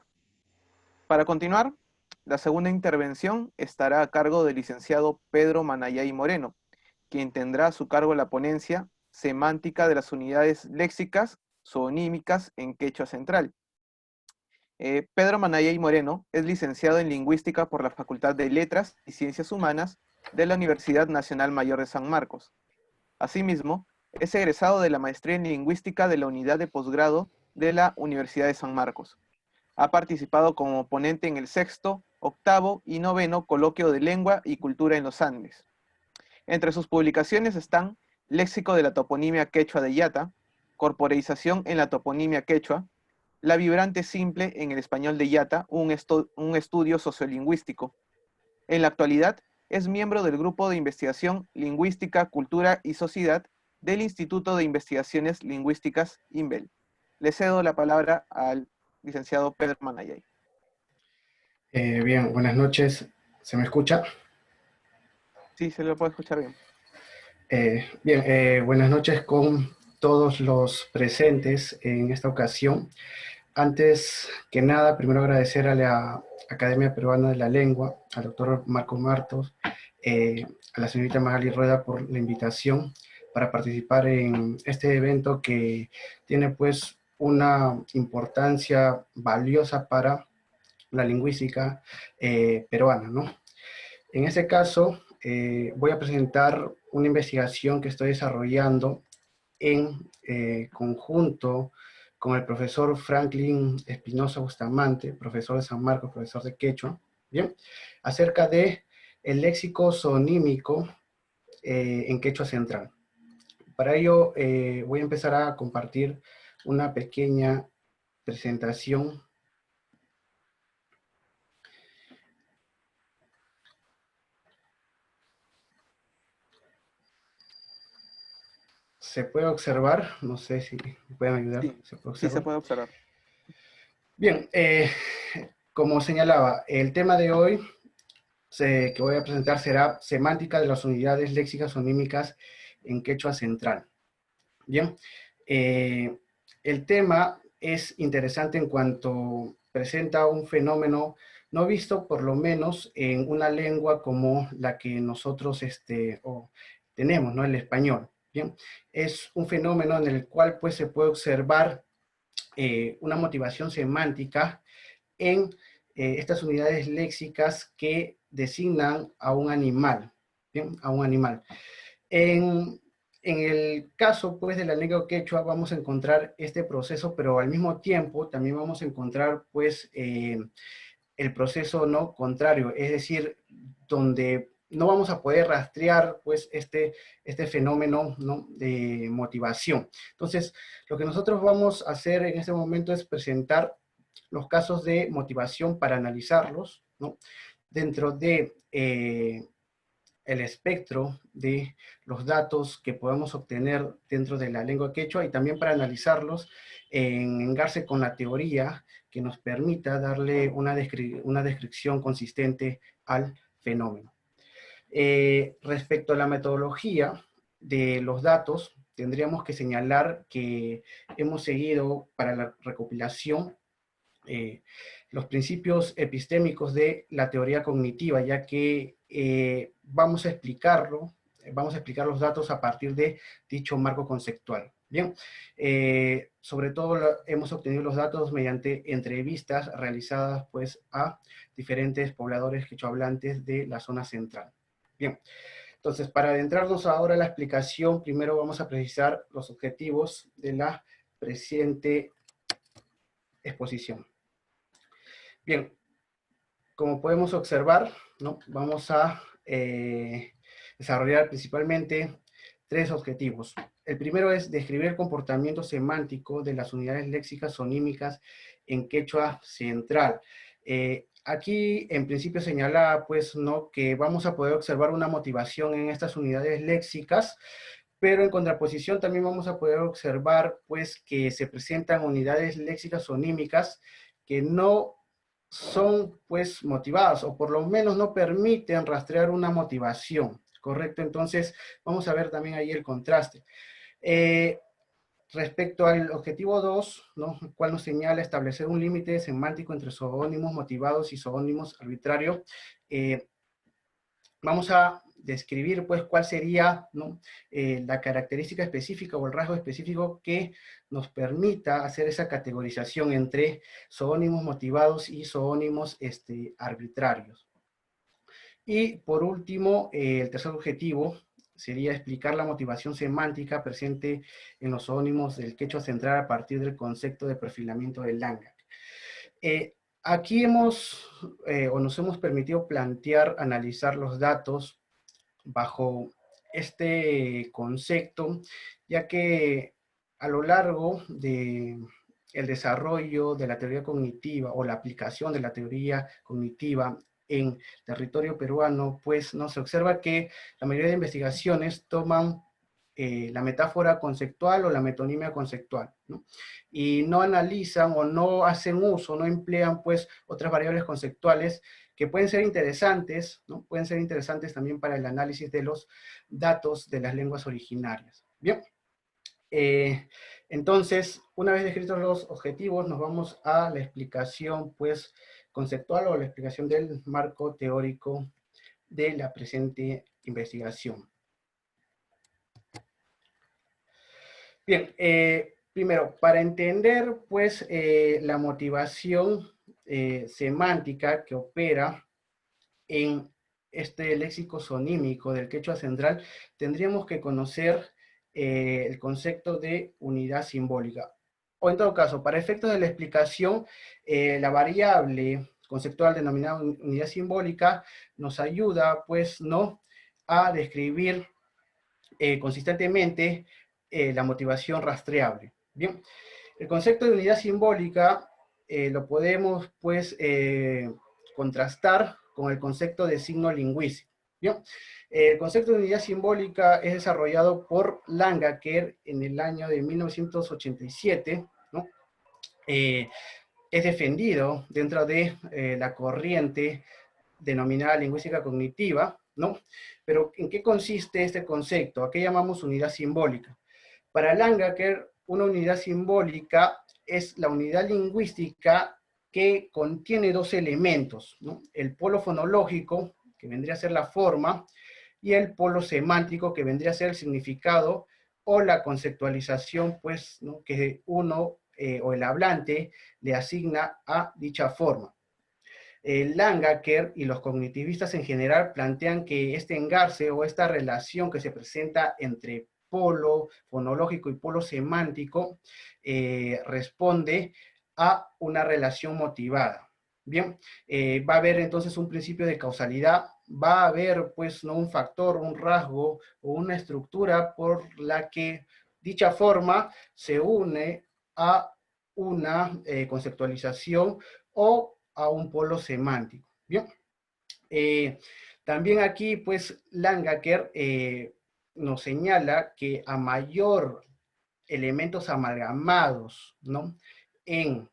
Para continuar, la segunda intervención estará a cargo del licenciado Pedro Manayay Moreno, quien tendrá a su cargo la ponencia Semántica de las unidades léxicas zoonímicas en quechua central. Pedro Manayay Moreno es licenciado en Lingüística por la Facultad de Letras y Ciencias Humanas de la Universidad Nacional Mayor de San Marcos. Asimismo, es egresado de la Maestría en Lingüística de la Unidad de Posgrado de la Universidad de San Marcos. Ha participado como ponente en el 6º, 8º y 9º Coloquio de Lengua y Cultura en los Andes. Entre sus publicaciones están Léxico de la toponimia quechua de Yata, Corporeización en la toponimia quechua, La vibrante simple en el español de Yata, un estudio sociolingüístico. En la actualidad, es miembro del Grupo de Investigación Lingüística, Cultura y Sociedad del Instituto de Investigaciones Lingüísticas, INVEL. Le cedo la palabra al licenciado Pedro Manayay. Bien, buenas noches. ¿Se me escucha? Sí, se lo puede escuchar bien. Buenas noches con todos los presentes en esta ocasión. Antes que nada, primero agradecer a la Academia Peruana de la Lengua, al doctor Marco Martos, a la señorita Magali Rueda por la invitación para participar en este evento que tiene pues una importancia valiosa para la lingüística peruana, ¿no? En este caso, voy a presentar una investigación que estoy desarrollando en conjunto con el profesor Franklin Espinosa Bustamante, profesor de San Marcos, profesor de quechua, ¿bien? Acerca de el léxico sonímico en quechua central. Para ello voy a empezar a compartir una pequeña presentación. ¿Se puede observar? No sé si me pueden ayudar. Sí, ¿Se puede sí se observar? puede observar. Bien, como señalaba, el tema de hoy que voy a presentar será semántica de las unidades léxicas sonímicas en quechua central. Bien, el tema es interesante en cuanto presenta un fenómeno no visto por lo menos en una lengua como la que nosotros tenemos, ¿no? El español. Bien, es un fenómeno en el cual pues se puede observar una motivación semántica en estas unidades léxicas que designan a un animal, ¿bien? A un animal. En el caso, pues, de la lengua quechua vamos a encontrar este proceso, pero al mismo tiempo también vamos a encontrar, pues, el proceso no contrario, es decir, donde no vamos a poder rastrear, pues, este fenómeno, ¿no?, de motivación. Entonces, lo que nosotros vamos a hacer en este momento es presentar los casos de motivación para analizarlos, ¿no?, dentro de el espectro de los datos que podemos obtener dentro de la lengua quechua y también para analizarlos en engarce con la teoría que nos permita darle una descripción consistente al fenómeno. Respecto a la metodología de los datos, tendríamos que señalar que hemos seguido para la recopilación los principios epistémicos de la teoría cognitiva, ya que vamos a explicar los datos a partir de dicho marco conceptual. Bien, sobre todo hemos obtenido los datos mediante entrevistas realizadas pues a diferentes pobladores quechohablantes de la zona central. Bien, entonces para adentrarnos ahora a la explicación, primero vamos a precisar los objetivos de la presente exposición. Bien, como podemos observar, ¿no?, vamos a desarrollar principalmente tres objetivos. El primero es describir el comportamiento semántico de las unidades léxicas sonímicas en quechua central. Aquí, en principio, señala, pues, ¿no?, que vamos a poder observar una motivación en estas unidades léxicas, pero en contraposición también vamos a poder observar, pues, que se presentan unidades léxicas sonímicas que no son, pues, motivadas, o por lo menos no permiten rastrear una motivación, ¿correcto? Entonces, vamos a ver también ahí el contraste. Respecto al objetivo 2, ¿no?, el cual nos señala establecer un límite semántico entre zoónimos motivados y zoónimos arbitrarios, vamos a describir, pues, cuál sería, ¿no?, la característica específica o el rasgo específico que nos permita hacer esa categorización entre zoónimos motivados y zoónimos arbitrarios. Y por último, el tercer objetivo sería explicar la motivación semántica presente en los zoónimos del quechua central a partir del concepto de perfilamiento de Langack. Aquí nos hemos permitido plantear, analizar los datos bajo este concepto, ya que a lo largo de el desarrollo de la teoría cognitiva o la aplicación de la teoría cognitiva en territorio peruano, pues no se observa que la mayoría de investigaciones toman la metáfora conceptual o la metonimia conceptual, ¿no?, y no analizan o no hacen uso, no emplean pues otras variables conceptuales que pueden ser interesantes, ¿no?, pueden ser interesantes también para el análisis de los datos de las lenguas originarias. Bien, entonces, una vez descritos los objetivos, nos vamos a la explicación pues conceptual o la explicación del marco teórico de la presente investigación. Bien, primero, para entender, pues, la motivación semántica que opera en este léxico sonímico del quechua central, tendríamos que conocer el concepto de unidad simbólica. O en todo caso, para efectos de la explicación, la variable conceptual denominada unidad simbólica nos ayuda, pues, ¿no?, a describir consistentemente la motivación rastreable. Bien, el concepto de unidad simbólica lo podemos, pues, contrastar con el concepto de signo lingüístico. Bien, el concepto de unidad simbólica es desarrollado por Langacker en el año de 1987, ¿no? Es defendido dentro de la corriente denominada lingüística cognitiva, ¿no? Pero ¿en qué consiste este concepto? ¿A qué llamamos unidad simbólica? Para Langacker, una unidad simbólica es la unidad lingüística que contiene dos elementos, ¿no? El polo fonológico, que vendría a ser la forma, y el polo semántico, que vendría a ser el significado o la conceptualización, pues, ¿no?, que uno o el hablante le asigna a dicha forma. Langacker y los cognitivistas en general plantean que este engarce o esta relación que se presenta entre polo fonológico y polo semántico responde a una relación motivada. Bien, va a haber entonces un principio de causalidad, va a haber, pues, no un factor, un rasgo o una estructura por la que dicha forma se une a una conceptualización o a un polo semántico. Bien, también aquí, pues, Langacker nos señala que a mayor elementos amalgamados, ¿no?, en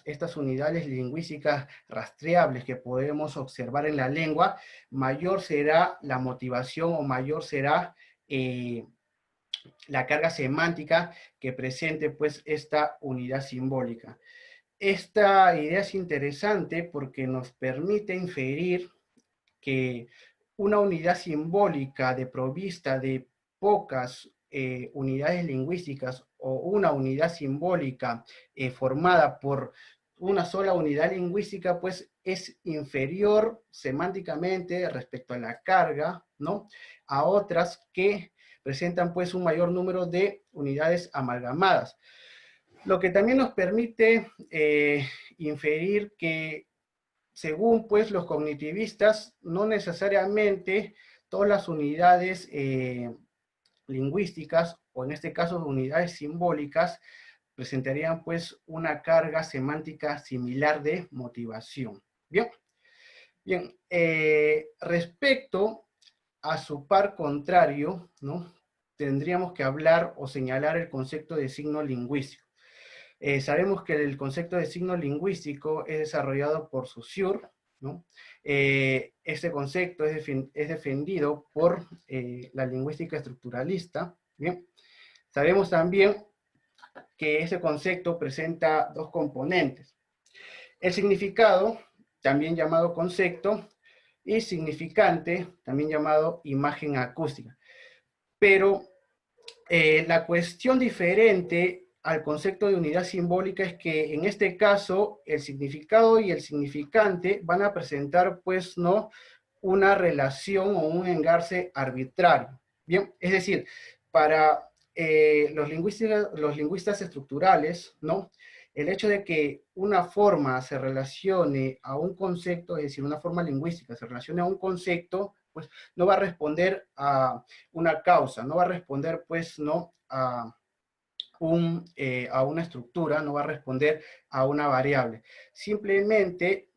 estas unidades lingüísticas rastreables que podemos observar en la lengua, mayor será la motivación o mayor será la carga semántica que presente, pues, esta unidad simbólica. Esta idea es interesante porque nos permite inferir que una unidad simbólica desprovista de pocas unidades lingüísticas o una unidad simbólica formada por una sola unidad lingüística, pues es inferior semánticamente respecto a la carga, ¿no?, a otras que presentan, pues, un mayor número de unidades amalgamadas. Lo que también nos permite inferir que, según, pues, los cognitivistas, no necesariamente todas las unidades lingüísticas, o en este caso unidades simbólicas, presentarían, pues, una carga semántica similar de motivación. Bien, bien, respecto a su par contrario, ¿no?, tendríamos que hablar o señalar el concepto de signo lingüístico. Sabemos que el concepto de signo lingüístico es desarrollado por Saussure, ¿no? Este concepto es defendido por la lingüística estructuralista. Bien, sabemos también que ese concepto presenta dos componentes: el significado, también llamado concepto, y significante, también llamado imagen acústica. Pero la cuestión diferente al concepto de unidad simbólica es que en este caso el significado y el significante van a presentar, pues, no una relación o un engarce arbitrario. Bien, es decir, para los lingüistas estructurales, ¿no?, el hecho de que una forma se relacione a un concepto, es decir, una forma lingüística se relacione a un concepto, pues no va a responder a una causa, no va a responder, pues, no a una estructura, no va a responder a una variable. Simplemente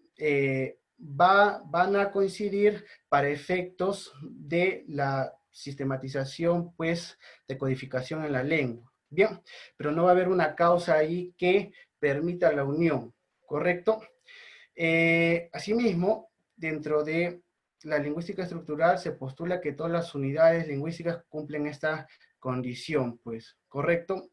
van a coincidir para efectos de la sistematización, pues, de codificación en la lengua. Bien, pero no va a haber una causa ahí que permita la unión, ¿correcto? Asimismo, dentro de la lingüística estructural se postula que todas las unidades lingüísticas cumplen esta condición, pues, ¿correcto?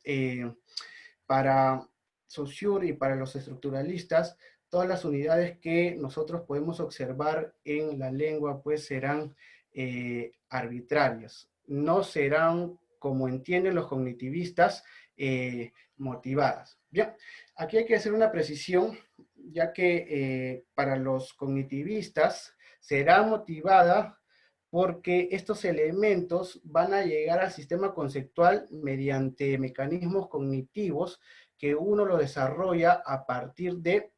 Para Saussure y para los estructuralistas, todas las unidades que nosotros podemos observar en la lengua, pues, serán arbitrarias, no serán, como entienden los cognitivistas, motivadas. Bien, aquí hay que hacer una precisión, ya que para los cognitivistas será motivada porque estos elementos van a llegar al sistema conceptual mediante mecanismos cognitivos que uno lo desarrolla a partir de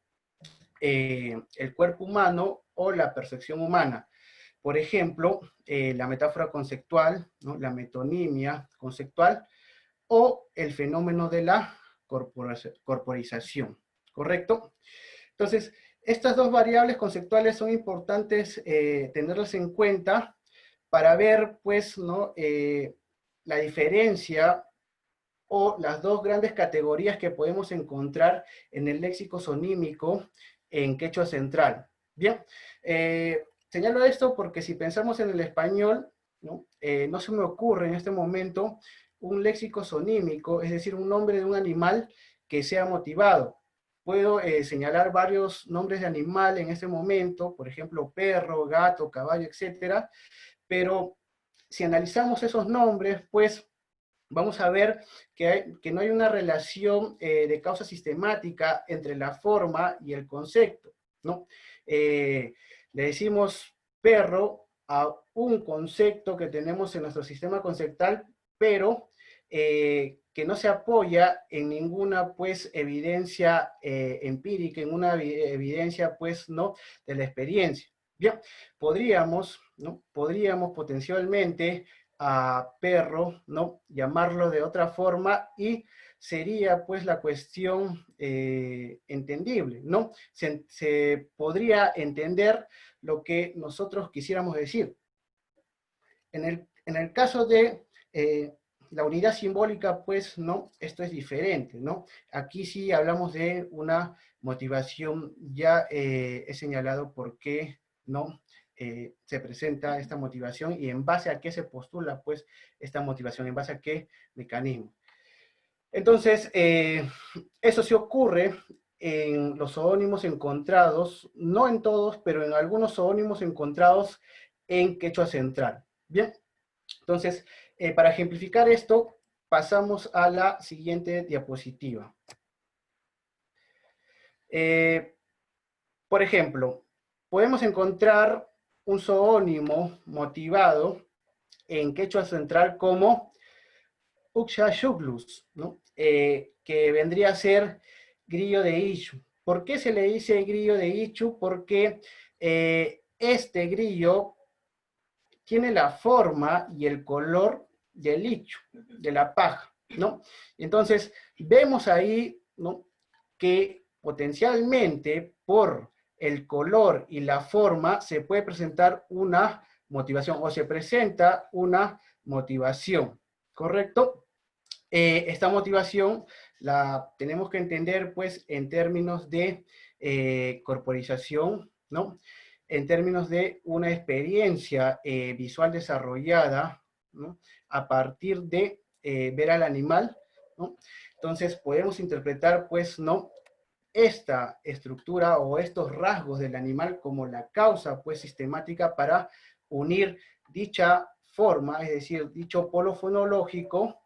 el cuerpo humano o la percepción humana. Por ejemplo, la metáfora conceptual, ¿no? La metonimia conceptual o el fenómeno de la corporización, ¿correcto? Entonces, estas dos variables conceptuales son importantes tenerlas en cuenta para ver, pues, ¿no? La diferencia o las dos grandes categorías que podemos encontrar en el léxico sonímico en quechua central. Bien, señalo esto porque si pensamos en el español, ¿no? No se me ocurre en este momento un léxico sonímico, es decir, un nombre de un animal que sea motivado. Puedo señalar varios nombres de animal en este momento, por ejemplo, perro, gato, caballo, etcétera, pero si analizamos esos nombres, pues vamos a ver que no hay una relación de causa sistemática entre la forma y el concepto, ¿no? Le decimos perro a un concepto que tenemos en nuestro sistema conceptual, pero que no se apoya en ninguna, pues, evidencia empírica, en una evidencia, pues, ¿no? De la experiencia. Bien, podríamos, ¿no? Podríamos potencialmente a perro, ¿no? Llamarlo de otra forma y sería pues la cuestión entendible, ¿no? Se podría entender lo que nosotros quisiéramos decir. En el caso de la unidad simbólica, pues, ¿no? Esto es diferente, ¿no? Aquí sí hablamos de una motivación, ya he señalado por qué, ¿no? Se presenta esta motivación y en base a qué se postula, pues, esta motivación, en base a qué mecanismo. Entonces, eso sí ocurre en los zoónimos encontrados, no en todos, pero en algunos zoónimos encontrados en quechua central. Bien, entonces, para ejemplificar esto, pasamos a la siguiente diapositiva. Por ejemplo, podemos encontrar un zoónimo motivado en quechua central como Uxayuglus, ¿no? Que vendría a ser grillo de Ichu. ¿Por qué se le dice grillo de Ichu? Porque este grillo tiene la forma y el color del ichu, de la paja, ¿no? Entonces, vemos ahí, ¿no? Que potencialmente por el color y la forma se puede presentar una motivación o se presenta una motivación, ¿correcto? Esta motivación la tenemos que entender pues en términos de corporización, ¿no? En términos de una experiencia visual desarrollada, ¿no? A partir de ver al animal, ¿no? Entonces podemos interpretar pues, ¿no? Esta estructura o estos rasgos del animal como la causa pues sistemática para unir dicha forma, es decir, dicho polo fonológico,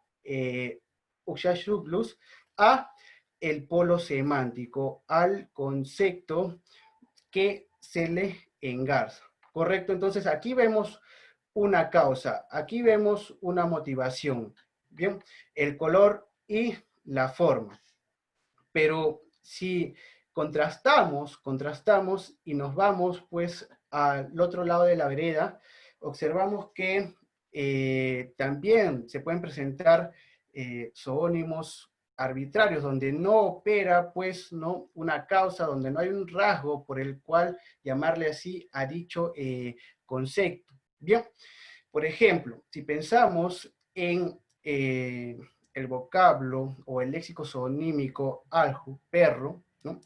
Uxayuglus, a el polo semántico, al concepto que se le engarza. ¿Correcto? Entonces aquí vemos una causa, aquí vemos una motivación, ¿bien? El color y la forma. Pero si contrastamos y nos vamos pues al otro lado de la vereda, observamos que también se pueden presentar zoónimos arbitrarios, donde no opera pues no una causa, donde no hay un rasgo por el cual llamarle así a dicho concepto. Bien, por ejemplo, si pensamos en el vocablo o el léxico zonímico alju, perro, ¿no?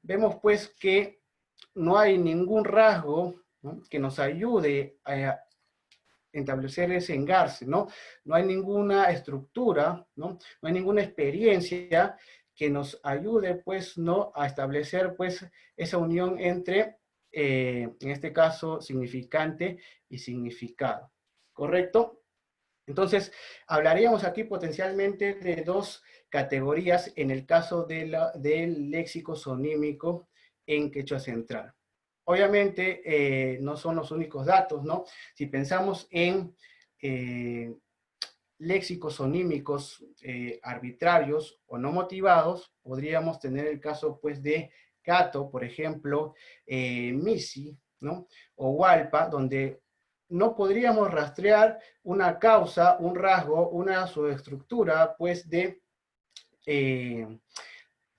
Vemos pues que no hay ningún rasgo, ¿no? Que nos ayude a establecer ese engarce, ¿no? No hay ninguna estructura, ¿no? No hay ninguna experiencia que nos ayude, pues, ¿no? A establecer, pues, esa unión entre, en este caso, significante y significado. ¿Correcto? Entonces, hablaríamos aquí potencialmente de dos categorías en el caso de del léxico sonímico en quechua central. Obviamente, no son los únicos datos, ¿no? Si pensamos en léxicos sonímicos arbitrarios o no motivados, podríamos tener el caso, pues, de gato, por ejemplo, Misi, ¿no? O Hualpa, donde no podríamos rastrear una causa, un rasgo, una subestructura, pues, del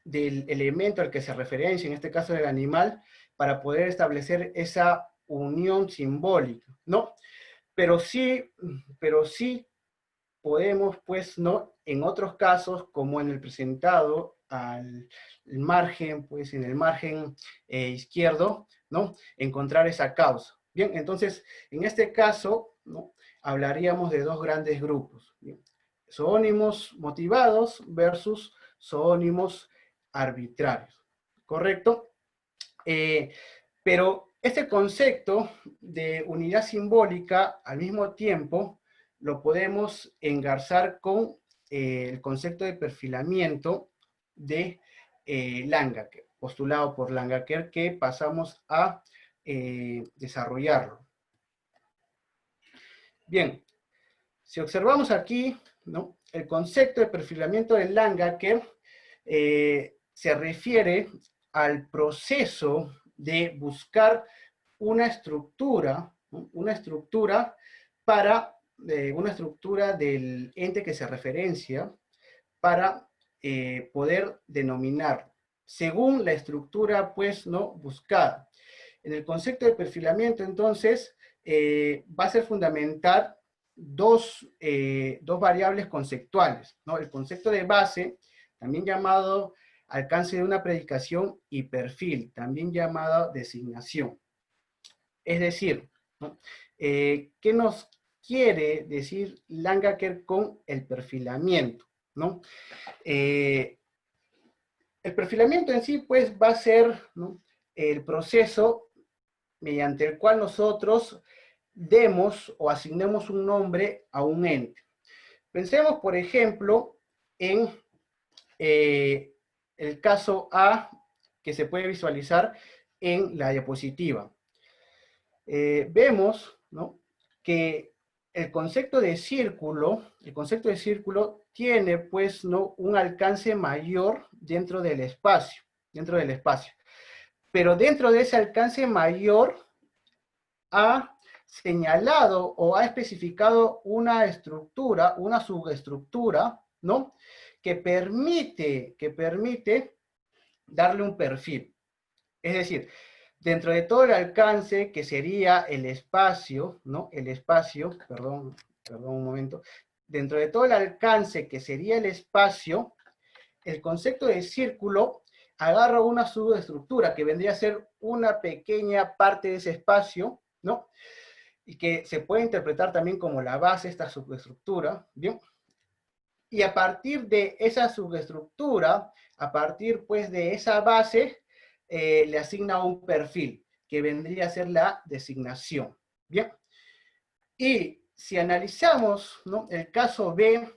elemento al que se referencia, en este caso del animal, para poder establecer esa unión simbólica, ¿no? Pero sí podemos, pues, ¿no? En otros casos, como en el presentado al margen, pues, en el margen izquierdo, ¿no? Encontrar esa causa. Bien, entonces, en este caso, ¿no? Hablaríamos de dos grandes grupos. ¿Bien? Zoónimos motivados versus zoónimos arbitrarios. ¿Correcto? Pero este concepto de unidad simbólica, al mismo tiempo, lo podemos engarzar con el concepto de perfilamiento de Langacker, postulado por Langacker, que pasamos a desarrollarlo. Bien, si observamos aquí, ¿no? El concepto de perfilamiento de Langacker se refiere al proceso de buscar una estructura, ¿no? Una estructura una estructura del ente que se referencia para poder denominar según la estructura, pues, ¿no? Buscada. En el concepto de perfilamiento, entonces, va a ser fundamental dos variables conceptuales, ¿no? El concepto de base, también llamado alcance de una predicación, y perfil, también llamado designación. Es decir, ¿no? ¿Qué nos quiere decir Langacker con el perfilamiento, ¿no? El perfilamiento en sí, pues, va a ser, ¿no? El proceso mediante el cual nosotros demos o asignemos un nombre a un ente. Pensemos, por ejemplo, en el caso A, que se puede visualizar en la diapositiva. Vemos, ¿no? Que el concepto de círculo tiene, pues, ¿no? Un alcance mayor dentro del espacio, Pero dentro de ese alcance mayor ha señalado o ha especificado una estructura, una subestructura, ¿no? Que permite darle un perfil. Es decir, dentro de todo el alcance que sería el espacio, ¿no? Perdón un momento. Dentro de todo el alcance que sería el espacio, el concepto de círculo agarra una subestructura que vendría a ser una pequeña parte de ese espacio, ¿no? Y que se puede interpretar también como la base, esta subestructura, ¿bien? Y a partir de esa subestructura, a partir, pues, de esa base, le asigna un perfil, que vendría a ser la designación, ¿bien? Y si analizamos, ¿no? El caso B,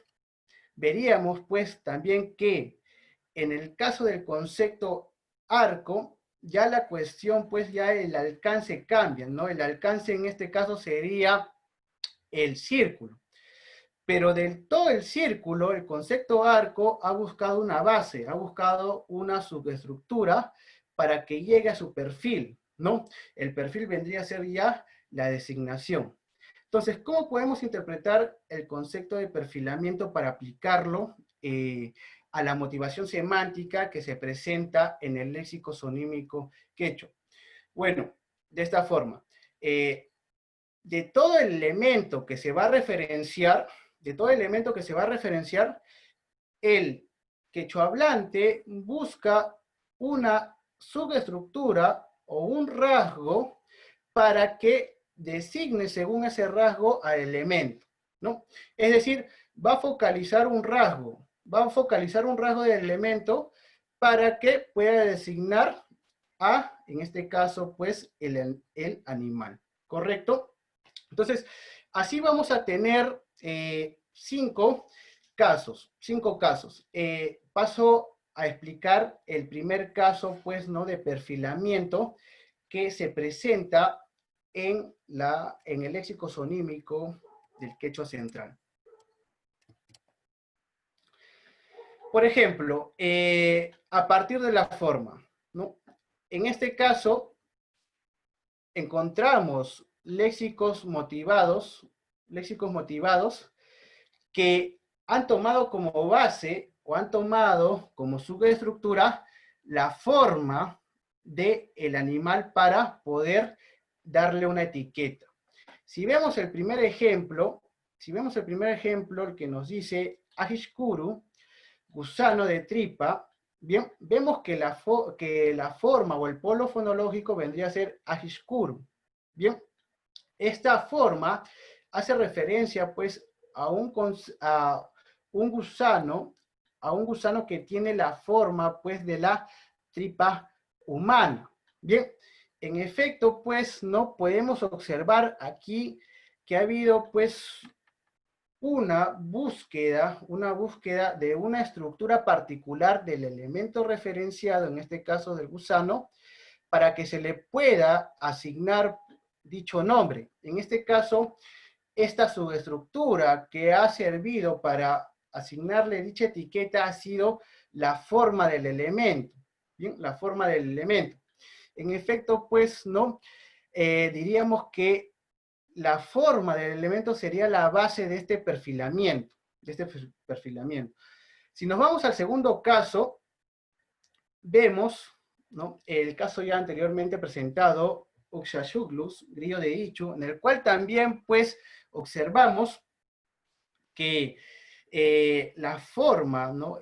veríamos, pues, también que en el caso del concepto arco, ya la cuestión, pues, ya el alcance cambia, ¿no? El alcance en este caso sería el círculo. Pero del todo el círculo, el concepto arco ha buscado una base, ha buscado una subestructura para que llegue a su perfil, ¿no? El perfil vendría a ser ya la designación. Entonces, ¿cómo podemos interpretar el concepto de perfilamiento para aplicarlo a la motivación semántica que se presenta en el léxico sonímico quechua? Bueno, de esta forma, de todo elemento que se va a referenciar, el quechohablante busca una subestructura o un rasgo para que designe según ese rasgo al elemento, ¿no? Es decir, va a focalizar un rasgo del elemento para que pueda designar a, en este caso, pues, el animal, ¿correcto? Entonces, así vamos a tener 5 casos. Paso a explicar el primer caso, pues, ¿no? De perfilamiento que se presenta en el léxico sonímico del quechua central. Por ejemplo, a partir de la forma, ¿no? en este caso, encontramos léxicos motivados que han tomado como base o han tomado como subestructura la forma del animal para poder darle una etiqueta. Si vemos el primer ejemplo, el que nos dice Ahishkuru, gusano de tripa, bien, vemos que la forma o el polo fonológico vendría a ser Ahishkuru. Bien, esta forma hace referencia pues a un gusano que tiene la forma pues de la tripa humana. Bien, en efecto pues no podemos observar aquí que ha habido pues una búsqueda de una estructura particular del elemento referenciado, en este caso del gusano, para que se le pueda asignar dicho nombre. En este caso, esta subestructura que ha servido para asignarle dicha etiqueta ha sido la forma del elemento. Bien, la forma del elemento. En efecto, pues, ¿no? Diríamos que la forma del elemento sería la base de este perfilamiento. Si nos vamos al segundo caso, vemos, ¿no?, el caso ya anteriormente presentado, Uxayuglus, grillo de Ichu, en el cual también, pues, observamos que la forma, ¿no?,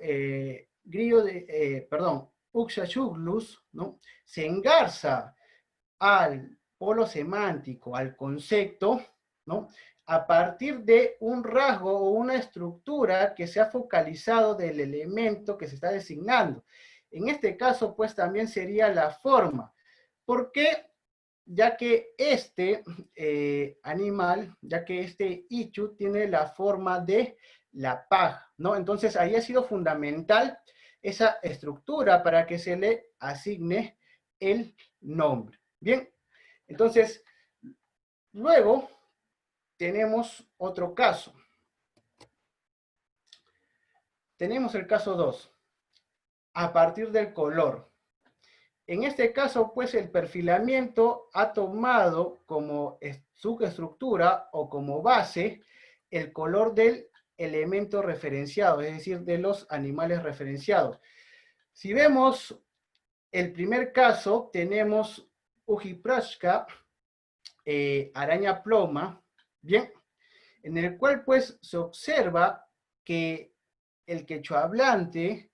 Uxayuglus, ¿no?, se engarza al polo semántico, al concepto, ¿no?, a partir de un rasgo o una estructura que se ha focalizado del elemento que se está designando. En este caso, pues, también sería la forma. ¿Por qué? Ya que este animal, ya que este Ichu tiene la forma de la paja, ¿no? Entonces, ahí ha sido fundamental esa estructura para que se le asigne el nombre. Bien, entonces, luego tenemos otro caso. Tenemos el caso 2, a partir del color. En este caso, pues, el perfilamiento ha tomado como subestructura o como base el color del elemento referenciado, es decir, de los animales referenciados. Si vemos el primer caso, tenemos Ujiprashka, araña ploma, bien, en el cual pues se observa que el quechua hablante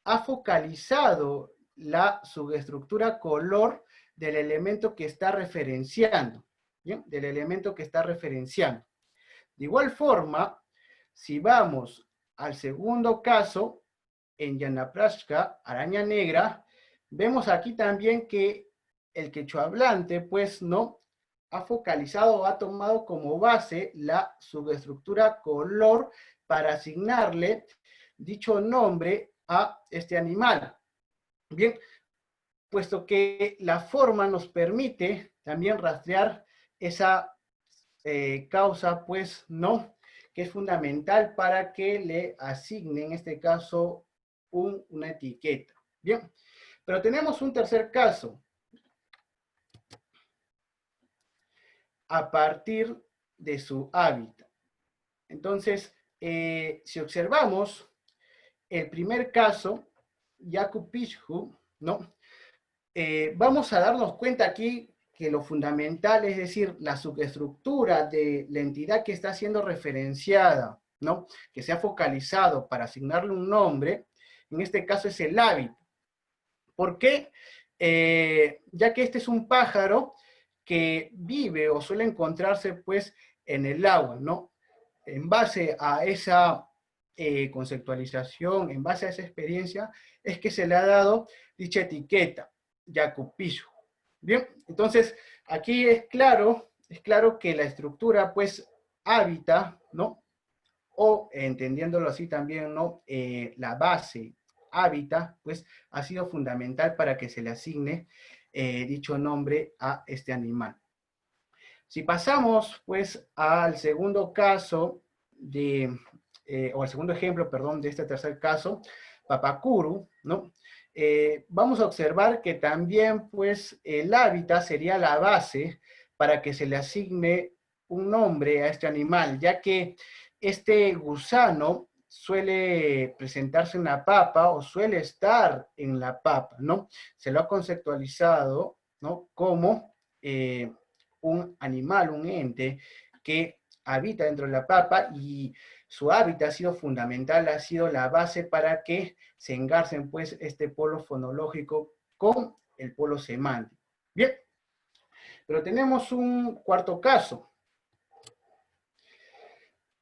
ha focalizado la subestructura color del elemento que está referenciando, bien, del elemento que está referenciando. De igual forma, si vamos al segundo caso, en Yanaprashka, araña negra, vemos aquí también que el quechua hablante pues no ha focalizado o ha tomado como base la subestructura color para asignarle dicho nombre a este animal. Bien, puesto que la forma nos permite también rastrear esa causa, pues, no, que es fundamental para que le asigne, en este caso, una etiqueta. Bien, pero tenemos un tercer caso. A partir de su hábitat. Entonces, si observamos el primer caso, Yakupishu, ¿no? Vamos a darnos cuenta aquí que lo fundamental, es decir, la subestructura de la entidad que está siendo referenciada, ¿no?, que se ha focalizado para asignarle un nombre, en este caso es el hábito. ¿Por qué? Ya que este es un pájaro que vive o suele encontrarse pues en el agua, ¿no? En base a esa conceptualización, en base a esa experiencia, es que se le ha dado dicha etiqueta, Yacupishu. Bien, entonces aquí es claro que la estructura pues hábitat, ¿no?, o entendiéndolo así también, ¿no?, la base hábitat pues ha sido fundamental para que se le asigne dicho nombre a este animal. Si pasamos pues al segundo caso o al segundo ejemplo, perdón, de este tercer caso, Papakuru, ¿no? vamos a observar que también pues el hábitat sería la base para que se le asigne un nombre a este animal, ya que este gusano suele presentarse en la papa o suele estar en la papa, ¿no? Se lo ha conceptualizado, ¿no? Como un animal, un ente que habita dentro de la papa y su hábitat ha sido fundamental, ha sido la base para que se engarcen pues este polo fonológico con el polo semántico. Bien, pero tenemos un cuarto caso.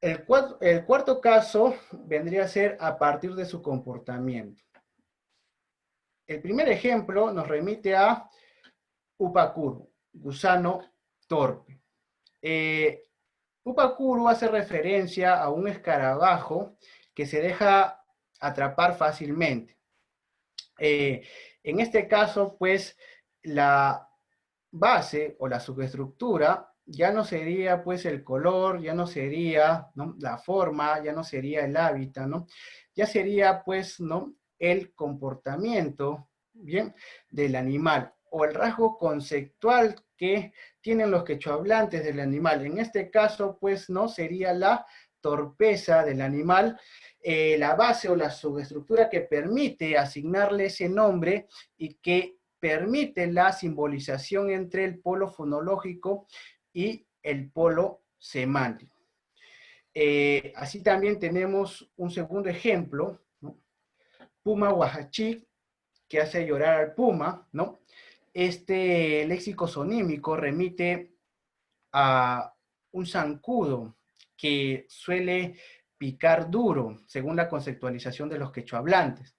El cuarto caso vendría a ser a partir de su comportamiento. El primer ejemplo nos remite a Upakuru, gusano torpe. Upakuru hace referencia a un escarabajo que se deja atrapar fácilmente. En este caso, pues, la base o la subestructura ya no sería, pues, el color, ya no sería, ¿no?, la forma, ya no sería el hábitat, ¿no? Ya sería, pues, ¿no?, el comportamiento, ¿bien?, del animal, o el rasgo conceptual que tienen los quechohablantes del animal. En este caso, pues, no sería la torpeza del animal, la base o la subestructura que permite asignarle ese nombre y que permite la simbolización entre el polo fonológico y el polo semántico. Así también tenemos un segundo ejemplo, ¿no? Puma Huajachi, que hace llorar al puma, ¿no? Este léxico sonímico remite a un zancudo que suele picar duro, según la conceptualización de los quechohablantes.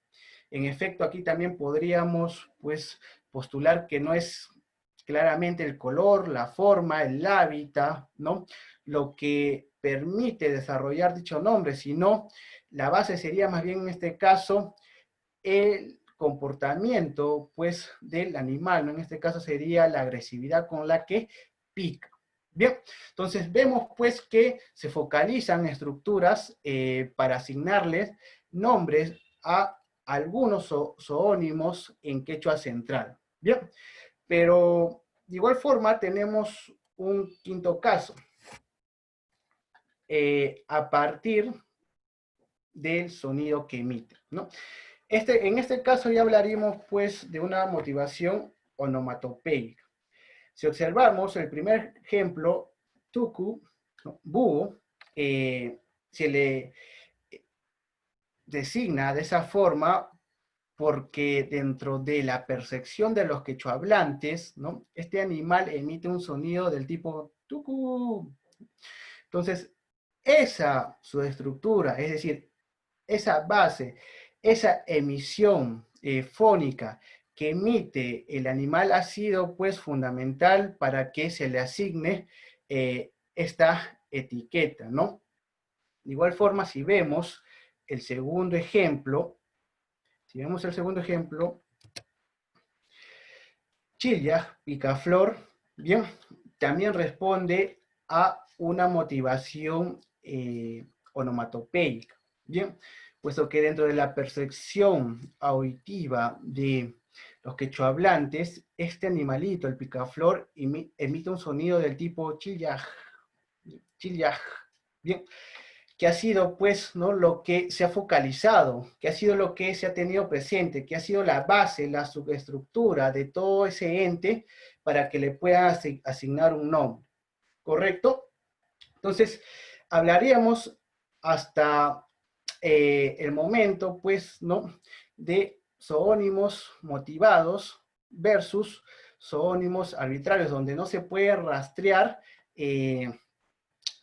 En efecto, aquí también podríamos, pues, postular que no es claramente el color, la forma, el hábitat, ¿no?, lo que permite desarrollar dicho nombre, sino la base sería más bien en este caso el comportamiento, pues, del animal, ¿no? En este caso sería la agresividad con la que pica. Bien, entonces vemos pues que se focalizan estructuras para asignarles nombres a algunos zoónimos en quechua central. Bien, pero de igual forma tenemos un quinto caso. A partir del sonido que emite, ¿no? En este caso ya hablaríamos pues de una motivación onomatopeica. Si observamos el primer ejemplo, tucu, ¿no?, búho, se le designa de esa forma porque dentro de la percepción de los quechohablantes, ¿no?, este animal emite un sonido del tipo tucu. Entonces, esa su estructura, es decir, esa base, esa emisión fónica que emite el animal ha sido pues fundamental para que se le asigne esta etiqueta, ¿no? De igual forma, si vemos el segundo ejemplo, chilla, picaflor, bien, también responde a una motivación onomatopeica, bien, puesto que dentro de la percepción auditiva de los quechohablantes, este animalito, el picaflor, emite un sonido del tipo chillaj, chillaj, bien, que ha sido pues, ¿no?, lo que se ha focalizado, que ha sido lo que se ha tenido presente, que ha sido la base, la subestructura de todo ese ente para que le pueda asignar un nombre, ¿correcto? Entonces, hablaríamos hasta el momento, pues, ¿no?, de zoónimos motivados versus zoónimos arbitrarios, donde no se puede rastrear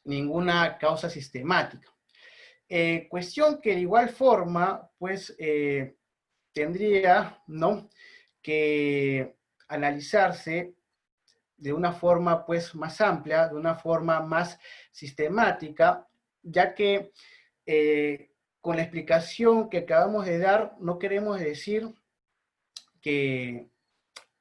ninguna causa sistemática. Cuestión que de igual forma, pues, tendría, ¿no?, que analizarse de una forma, pues, más amplia, de una forma más sistemática, ya que con la explicación que acabamos de dar, no queremos decir que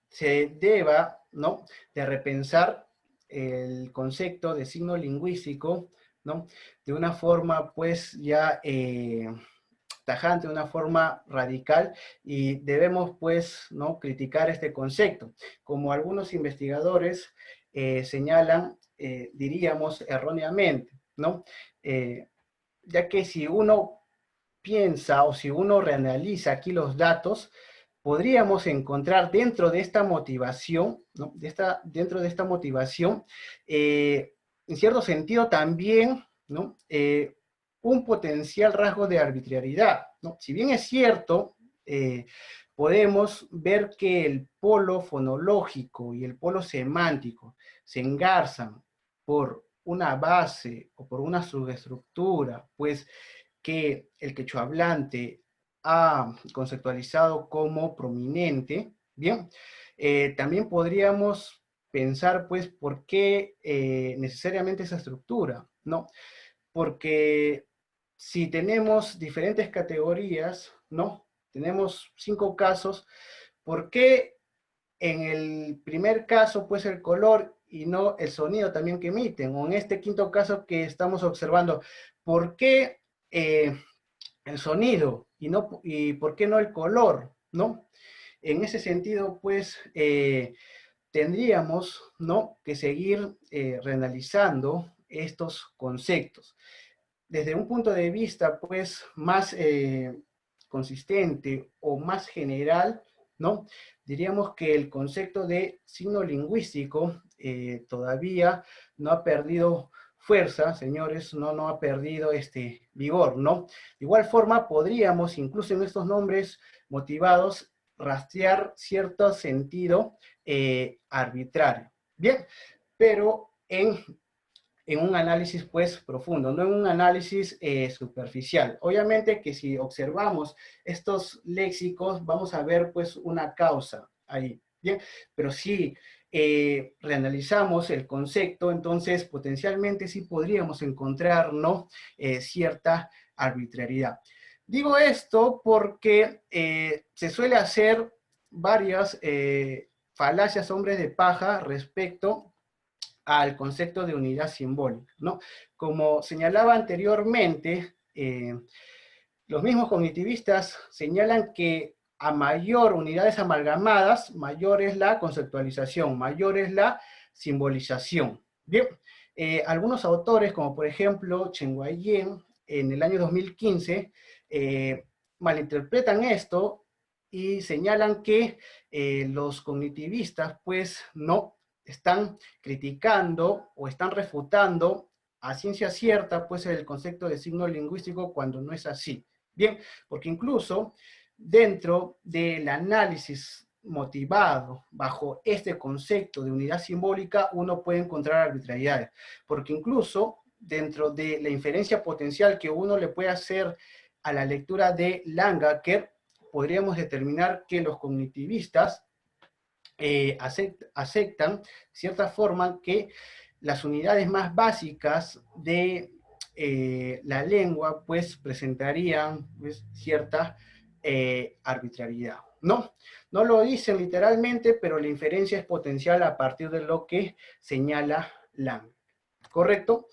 se deba, ¿no?, de repensar el concepto de signo lingüístico, ¿no?, de una forma, pues, ya tajante, de una forma radical, y debemos pues no criticar este concepto. Como algunos investigadores señalan, diríamos erróneamente, ¿no? Ya que si uno piensa o si uno reanaliza aquí los datos, podríamos encontrar dentro de esta motivación, ¿no? Dentro de esta motivación, en cierto sentido también, ¿no? Un potencial rasgo de arbitrariedad, ¿no? Si bien es cierto, podemos ver que el polo fonológico y el polo semántico se engarzan por una base o por una subestructura, pues que el quechua hablante ha conceptualizado como prominente, bien, también podríamos pensar, pues, ¿por qué necesariamente esa estructura? ¿No? Porque si tenemos diferentes categorías, ¿no? Tenemos 5 casos, ¿por qué en el primer caso, pues, el color y no el sonido también que emiten? O en este quinto caso que estamos observando, ¿por qué el sonido y por qué no el color? ¿No? En ese sentido, pues, tendríamos, ¿no?, que seguir reanalizando estos conceptos. Desde un punto de vista, pues, más consistente o más general, ¿no? Diríamos que el concepto de signo lingüístico todavía no ha perdido fuerza, señores, no ha perdido vigor, ¿no? De igual forma, podríamos, incluso en estos nombres motivados, rastrear cierto sentido arbitrario. Bien, pero en un análisis pues profundo, no en un análisis superficial. Obviamente que si observamos estos léxicos vamos a ver pues una causa ahí, ¿bien? Pero si reanalizamos el concepto, entonces potencialmente sí podríamos encontrar, ¿no?, cierta arbitrariedad. Digo esto porque se suele hacer varias falacias, hombres de paja, respecto al concepto de unidad simbólica, ¿no? Como señalaba anteriormente, los mismos cognitivistas señalan que a mayor unidades amalgamadas, mayor es la conceptualización, mayor es la simbolización. Bien, algunos autores, como por ejemplo Chen Guiyen, en el año 2015, malinterpretan esto y señalan que los cognitivistas, pues, no están criticando o están refutando a ciencia cierta, pues, el concepto de signo lingüístico cuando no es así. Bien, porque incluso dentro del análisis motivado bajo este concepto de unidad simbólica, uno puede encontrar arbitrariedades, porque incluso dentro de la inferencia potencial que uno le puede hacer a la lectura de Langacker, podríamos determinar que los cognitivistas aceptan, de cierta forma, que las unidades más básicas de la lengua, pues, presentarían pues, cierta arbitrariedad. No lo dicen literalmente, pero la inferencia es potencial a partir de lo que señala Lang. ¿Correcto?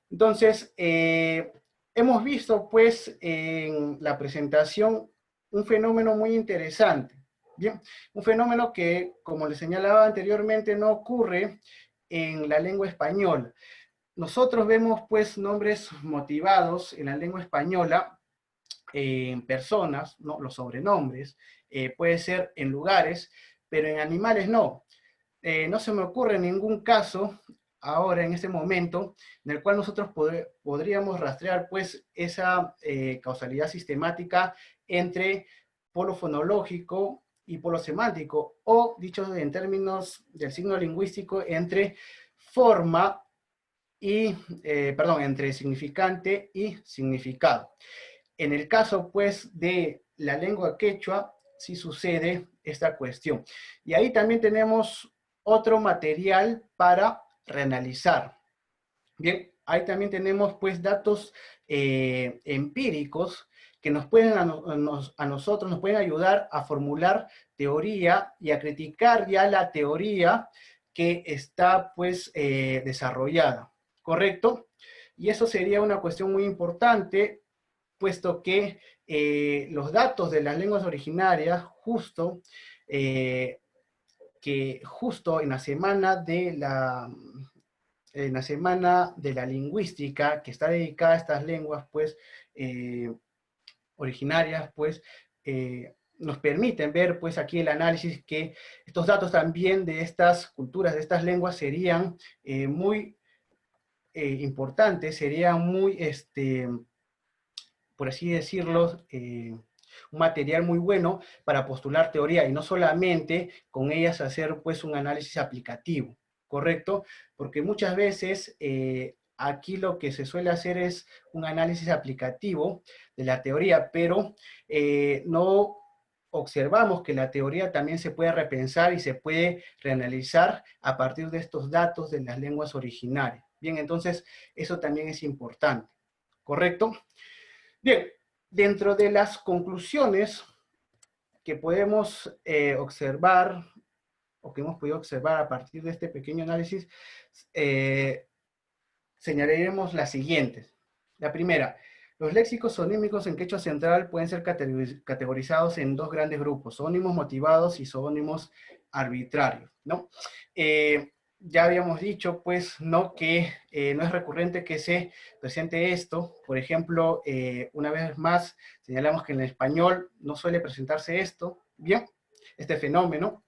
Entonces, hemos visto, pues, en la presentación un fenómeno muy interesante. Bien, un fenómeno que, como les señalaba anteriormente, no ocurre en la lengua española. Nosotros vemos, pues, nombres motivados en la lengua española en personas, ¿no?, los sobrenombres, puede ser en lugares, pero en animales no. No se me ocurre ningún caso ahora, en este momento, en el cual nosotros podríamos rastrear, pues, esa causalidad sistemática entre polo fonológico y polo semántico, o, dicho en términos del signo lingüístico, entre forma y, entre significante y significado. En el caso, pues, de la lengua quechua, sí sucede esta cuestión. Y ahí también tenemos otro material para reanalizar. Bien, ahí también tenemos, pues, datos empíricos que nos pueden a nosotros nos pueden ayudar a formular teoría y a criticar ya la teoría que está, pues, desarrollada, ¿correcto? Y eso sería una cuestión muy importante puesto que los datos de las lenguas originarias, justo en la semana de la lingüística, que está dedicada a estas lenguas, pues, originarias, pues, nos permiten ver, pues, aquí el análisis que estos datos también de estas culturas, de estas lenguas, serían muy importantes, serían muy, por así decirlo, un material muy bueno para postular teoría, y no solamente con ellas hacer, pues, un análisis aplicativo, ¿correcto? Porque muchas veces aquí lo que se suele hacer es un análisis aplicativo de la teoría, pero no observamos que la teoría también se puede repensar y se puede reanalizar a partir de estos datos de las lenguas originarias. Bien, entonces eso también es importante, ¿correcto? Bien, dentro de las conclusiones que podemos observar, o que hemos podido observar a partir de este pequeño análisis, señalaremos las siguientes. La primera, los léxicos zonímicos en quechua central pueden ser categorizados en dos grandes grupos: zoónimos motivados y zoónimos arbitrarios, ¿no? Ya habíamos dicho, pues, ¿no?, que no es recurrente que se presente esto. Por ejemplo, una vez más, señalamos que en el español no suele presentarse esto, ¿bien?, este fenómeno.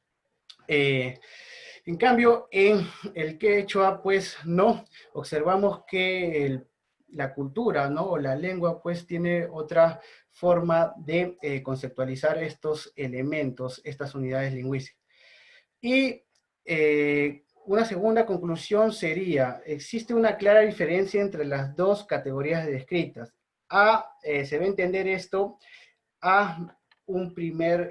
En cambio, en el quechua, pues, no, observamos que la cultura, ¿no?, o la lengua, pues, tiene otra forma de conceptualizar estos elementos, estas unidades lingüísticas. Y una segunda conclusión sería: existe una clara diferencia entre las dos categorías descritas. Se va a entender esto en un primer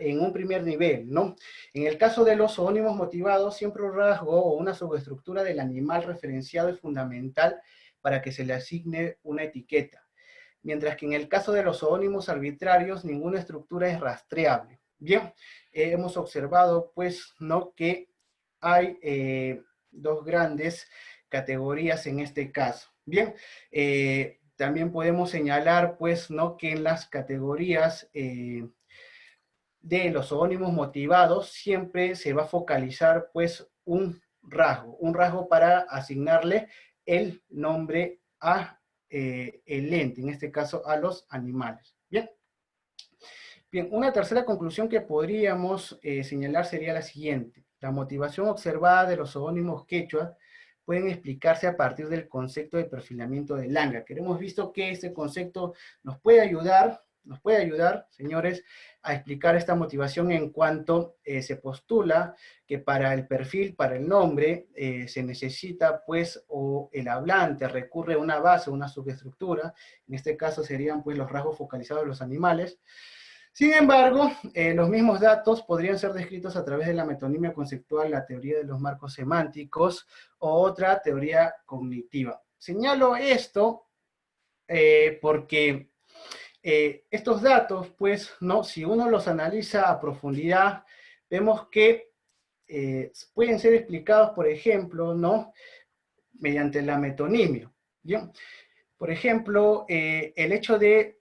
nivel, ¿no? En el caso de los zoónimos motivados, siempre un rasgo o una subestructura del animal referenciado es fundamental para que se le asigne una etiqueta, mientras que en el caso de los zoónimos arbitrarios, ninguna estructura es rastreable. Bien, hemos observado, pues, ¿no?, que hay dos grandes categorías en este caso. Bien, también podemos señalar, pues, ¿no?, que en las categorías de los zoónimos motivados siempre se va a focalizar, pues, un rasgo para asignarle el nombre a el ente, en este caso a los animales. Bien. Bien, una tercera conclusión que podríamos señalar sería la siguiente: la motivación observada de los zoónimos quechua pueden explicarse a partir del concepto de perfilamiento de Langer, que hemos visto que este concepto nos puede ayudar, señores, a explicar esta motivación, en cuanto se postula que para el perfil, para el nombre, se necesita, pues, o el hablante recurre a una base, una subestructura. En este caso serían, pues, los rasgos focalizados de los animales. Sin embargo, los mismos datos podrían ser descritos a través de la metonimia conceptual, la teoría de los marcos semánticos o otra teoría cognitiva. Señalo esto porque estos datos, pues, ¿no?, si uno los analiza a profundidad, vemos que pueden ser explicados, por ejemplo, ¿no?, mediante la metonimia. ¿Bien? Por ejemplo, el hecho de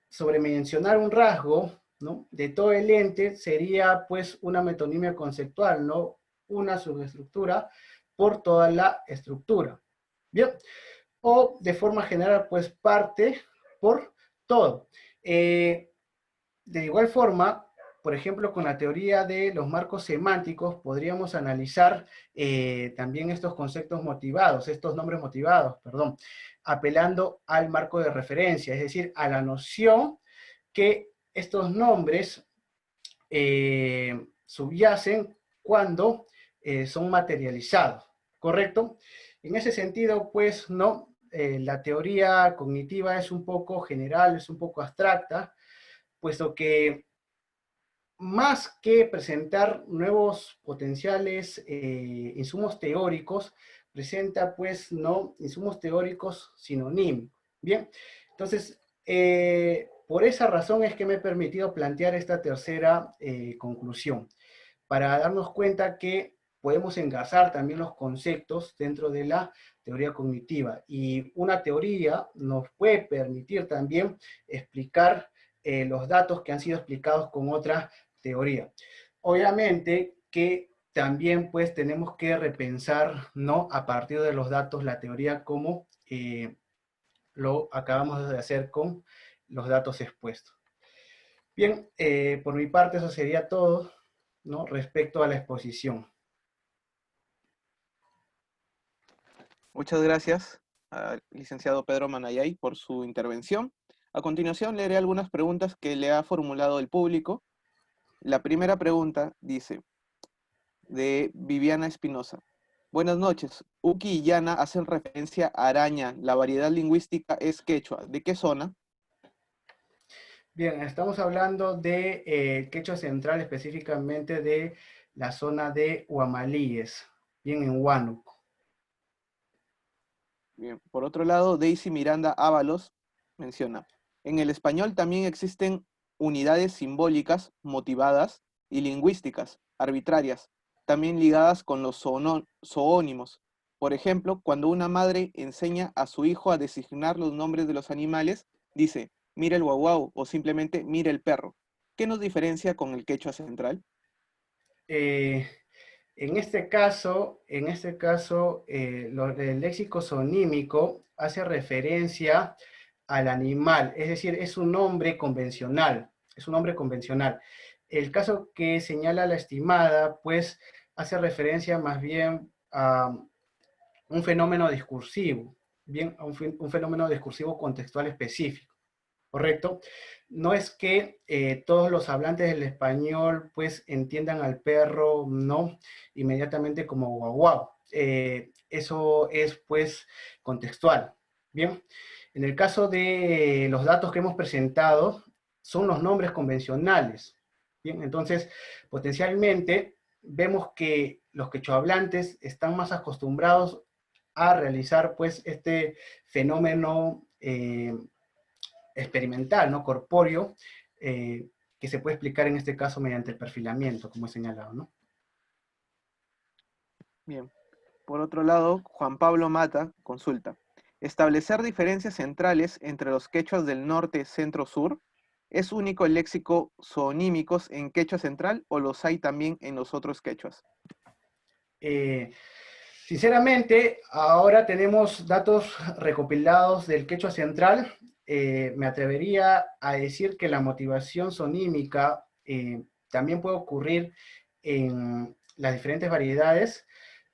sobremencionar un rasgo, ¿no?, de todo el ente sería, pues, una metonimia conceptual, ¿no?, una subestructura por toda la estructura. Bien, o de forma general, pues, parte por todo. De igual forma, por ejemplo, con la teoría de los marcos semánticos, podríamos analizar también estos conceptos motivados, estos nombres motivados, perdón, apelando al marco de referencia, es decir, a la noción que estos nombres subyacen cuando son materializados, ¿correcto? En ese sentido, pues, no, la teoría cognitiva es un poco general, es un poco abstracta, puesto que más que presentar nuevos potenciales insumos teóricos, presenta, pues, no, insumos teóricos sinonímicos. Bien, entonces, por esa razón es que me he permitido plantear esta tercera conclusión, para darnos cuenta que podemos engasar también los conceptos dentro de la teoría cognitiva. Y una teoría nos puede permitir también explicar los datos que han sido explicados con otra teoría. Obviamente que también pues tenemos que repensar, ¿no? A partir de los datos, la teoría como lo acabamos de hacer con los datos expuestos. Bien, por mi parte eso sería todo, ¿no? Respecto a la exposición. Muchas gracias al licenciado Pedro Manayay por su intervención. A continuación leeré algunas preguntas que le ha formulado el público. La primera pregunta dice, de Viviana Espinosa. Buenas noches. Uki y Yana hacen referencia a araña. La variedad lingüística es quechua. ¿De qué zona? Bien, estamos hablando de quechua central, específicamente de la zona de Huamalíes, bien en Huánuco. Bien. Por otro lado, Daisy Miranda Ábalos menciona, en el español también existen unidades simbólicas, motivadas y lingüísticas, arbitrarias, también ligadas con los zoónimos. Por ejemplo, cuando una madre enseña a su hijo a designar los nombres de los animales, dice, mira el guaguau o simplemente mira el perro. ¿Qué nos diferencia con el quechua central? En este caso, el léxico zonímico hace referencia al animal, es decir, es un nombre convencional, El caso que señala la estimada, pues, hace referencia más bien a un fenómeno discursivo, bien, a un fenómeno discursivo contextual específico. ¿Correcto? No es que todos los hablantes del español pues entiendan al perro, ¿no? Inmediatamente como guau guau. Eso es pues contextual. Bien, en el caso de los datos que hemos presentado, son los nombres convencionales. Bien, entonces potencialmente vemos que los quechohablantes están más acostumbrados a realizar pues este fenómeno experimental, ¿no? Corpóreo, que se puede explicar en este caso mediante el perfilamiento, como he señalado, ¿no? Bien. Por otro lado, Juan Pablo Mata consulta, ¿establecer diferencias centrales entre los quechuas del norte, centro, sur? ¿Es único el léxico zonímicos en quechua central o los hay también en los otros quechuas? Sinceramente, ahora tenemos datos recopilados del quechua central. Me atrevería a decir que la motivación sonímica también puede ocurrir en las diferentes variedades,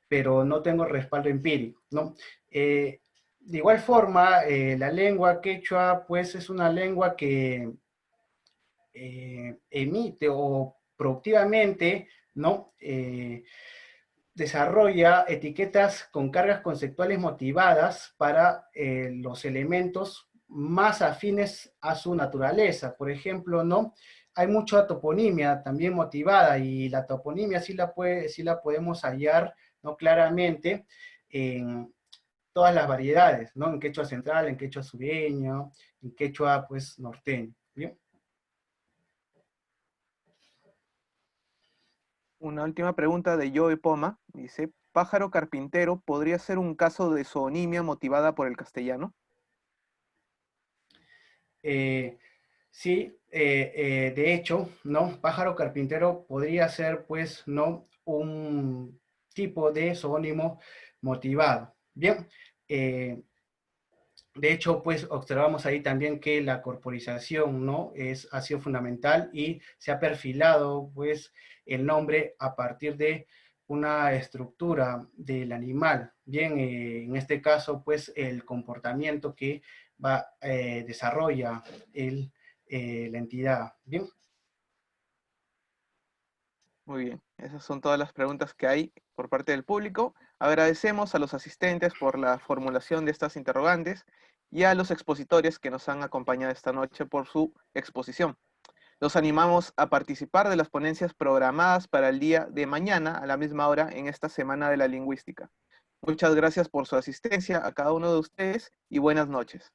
pero no tengo respaldo empírico, ¿no? De igual forma, la lengua quechua, pues, es una lengua que emite o productivamente, ¿no? Desarrolla etiquetas con cargas conceptuales motivadas para los elementos más afines a su naturaleza. Por ejemplo, ¿no? Hay mucha toponimia también motivada y la toponimia sí la podemos hallar, ¿no? Claramente en todas las variedades, ¿no? En quechua central, en quechua sureño, en quechua pues norteño. ¿Bien? Una última pregunta de Joe Poma. Dice, ¿pájaro carpintero podría ser un caso de zoonimia motivada por el castellano? Sí, de hecho, ¿no? Pájaro carpintero podría ser, pues, ¿no? Un tipo de zoónimo motivado. Bien, de hecho, pues, observamos ahí también que la corporización, ¿no? Ha sido fundamental y se ha perfilado, pues, el nombre a partir de una estructura del animal. Bien, en este caso, pues, el comportamiento que desarrolla la entidad. Bien. Muy bien, esas son todas las preguntas que hay por parte del público. Agradecemos a los asistentes por la formulación de estas interrogantes y a los expositores que nos han acompañado esta noche por su exposición. Los animamos a participar de las ponencias programadas para el día de mañana a la misma hora en esta Semana de la Lingüística. Muchas gracias por su asistencia a cada uno de ustedes y buenas noches.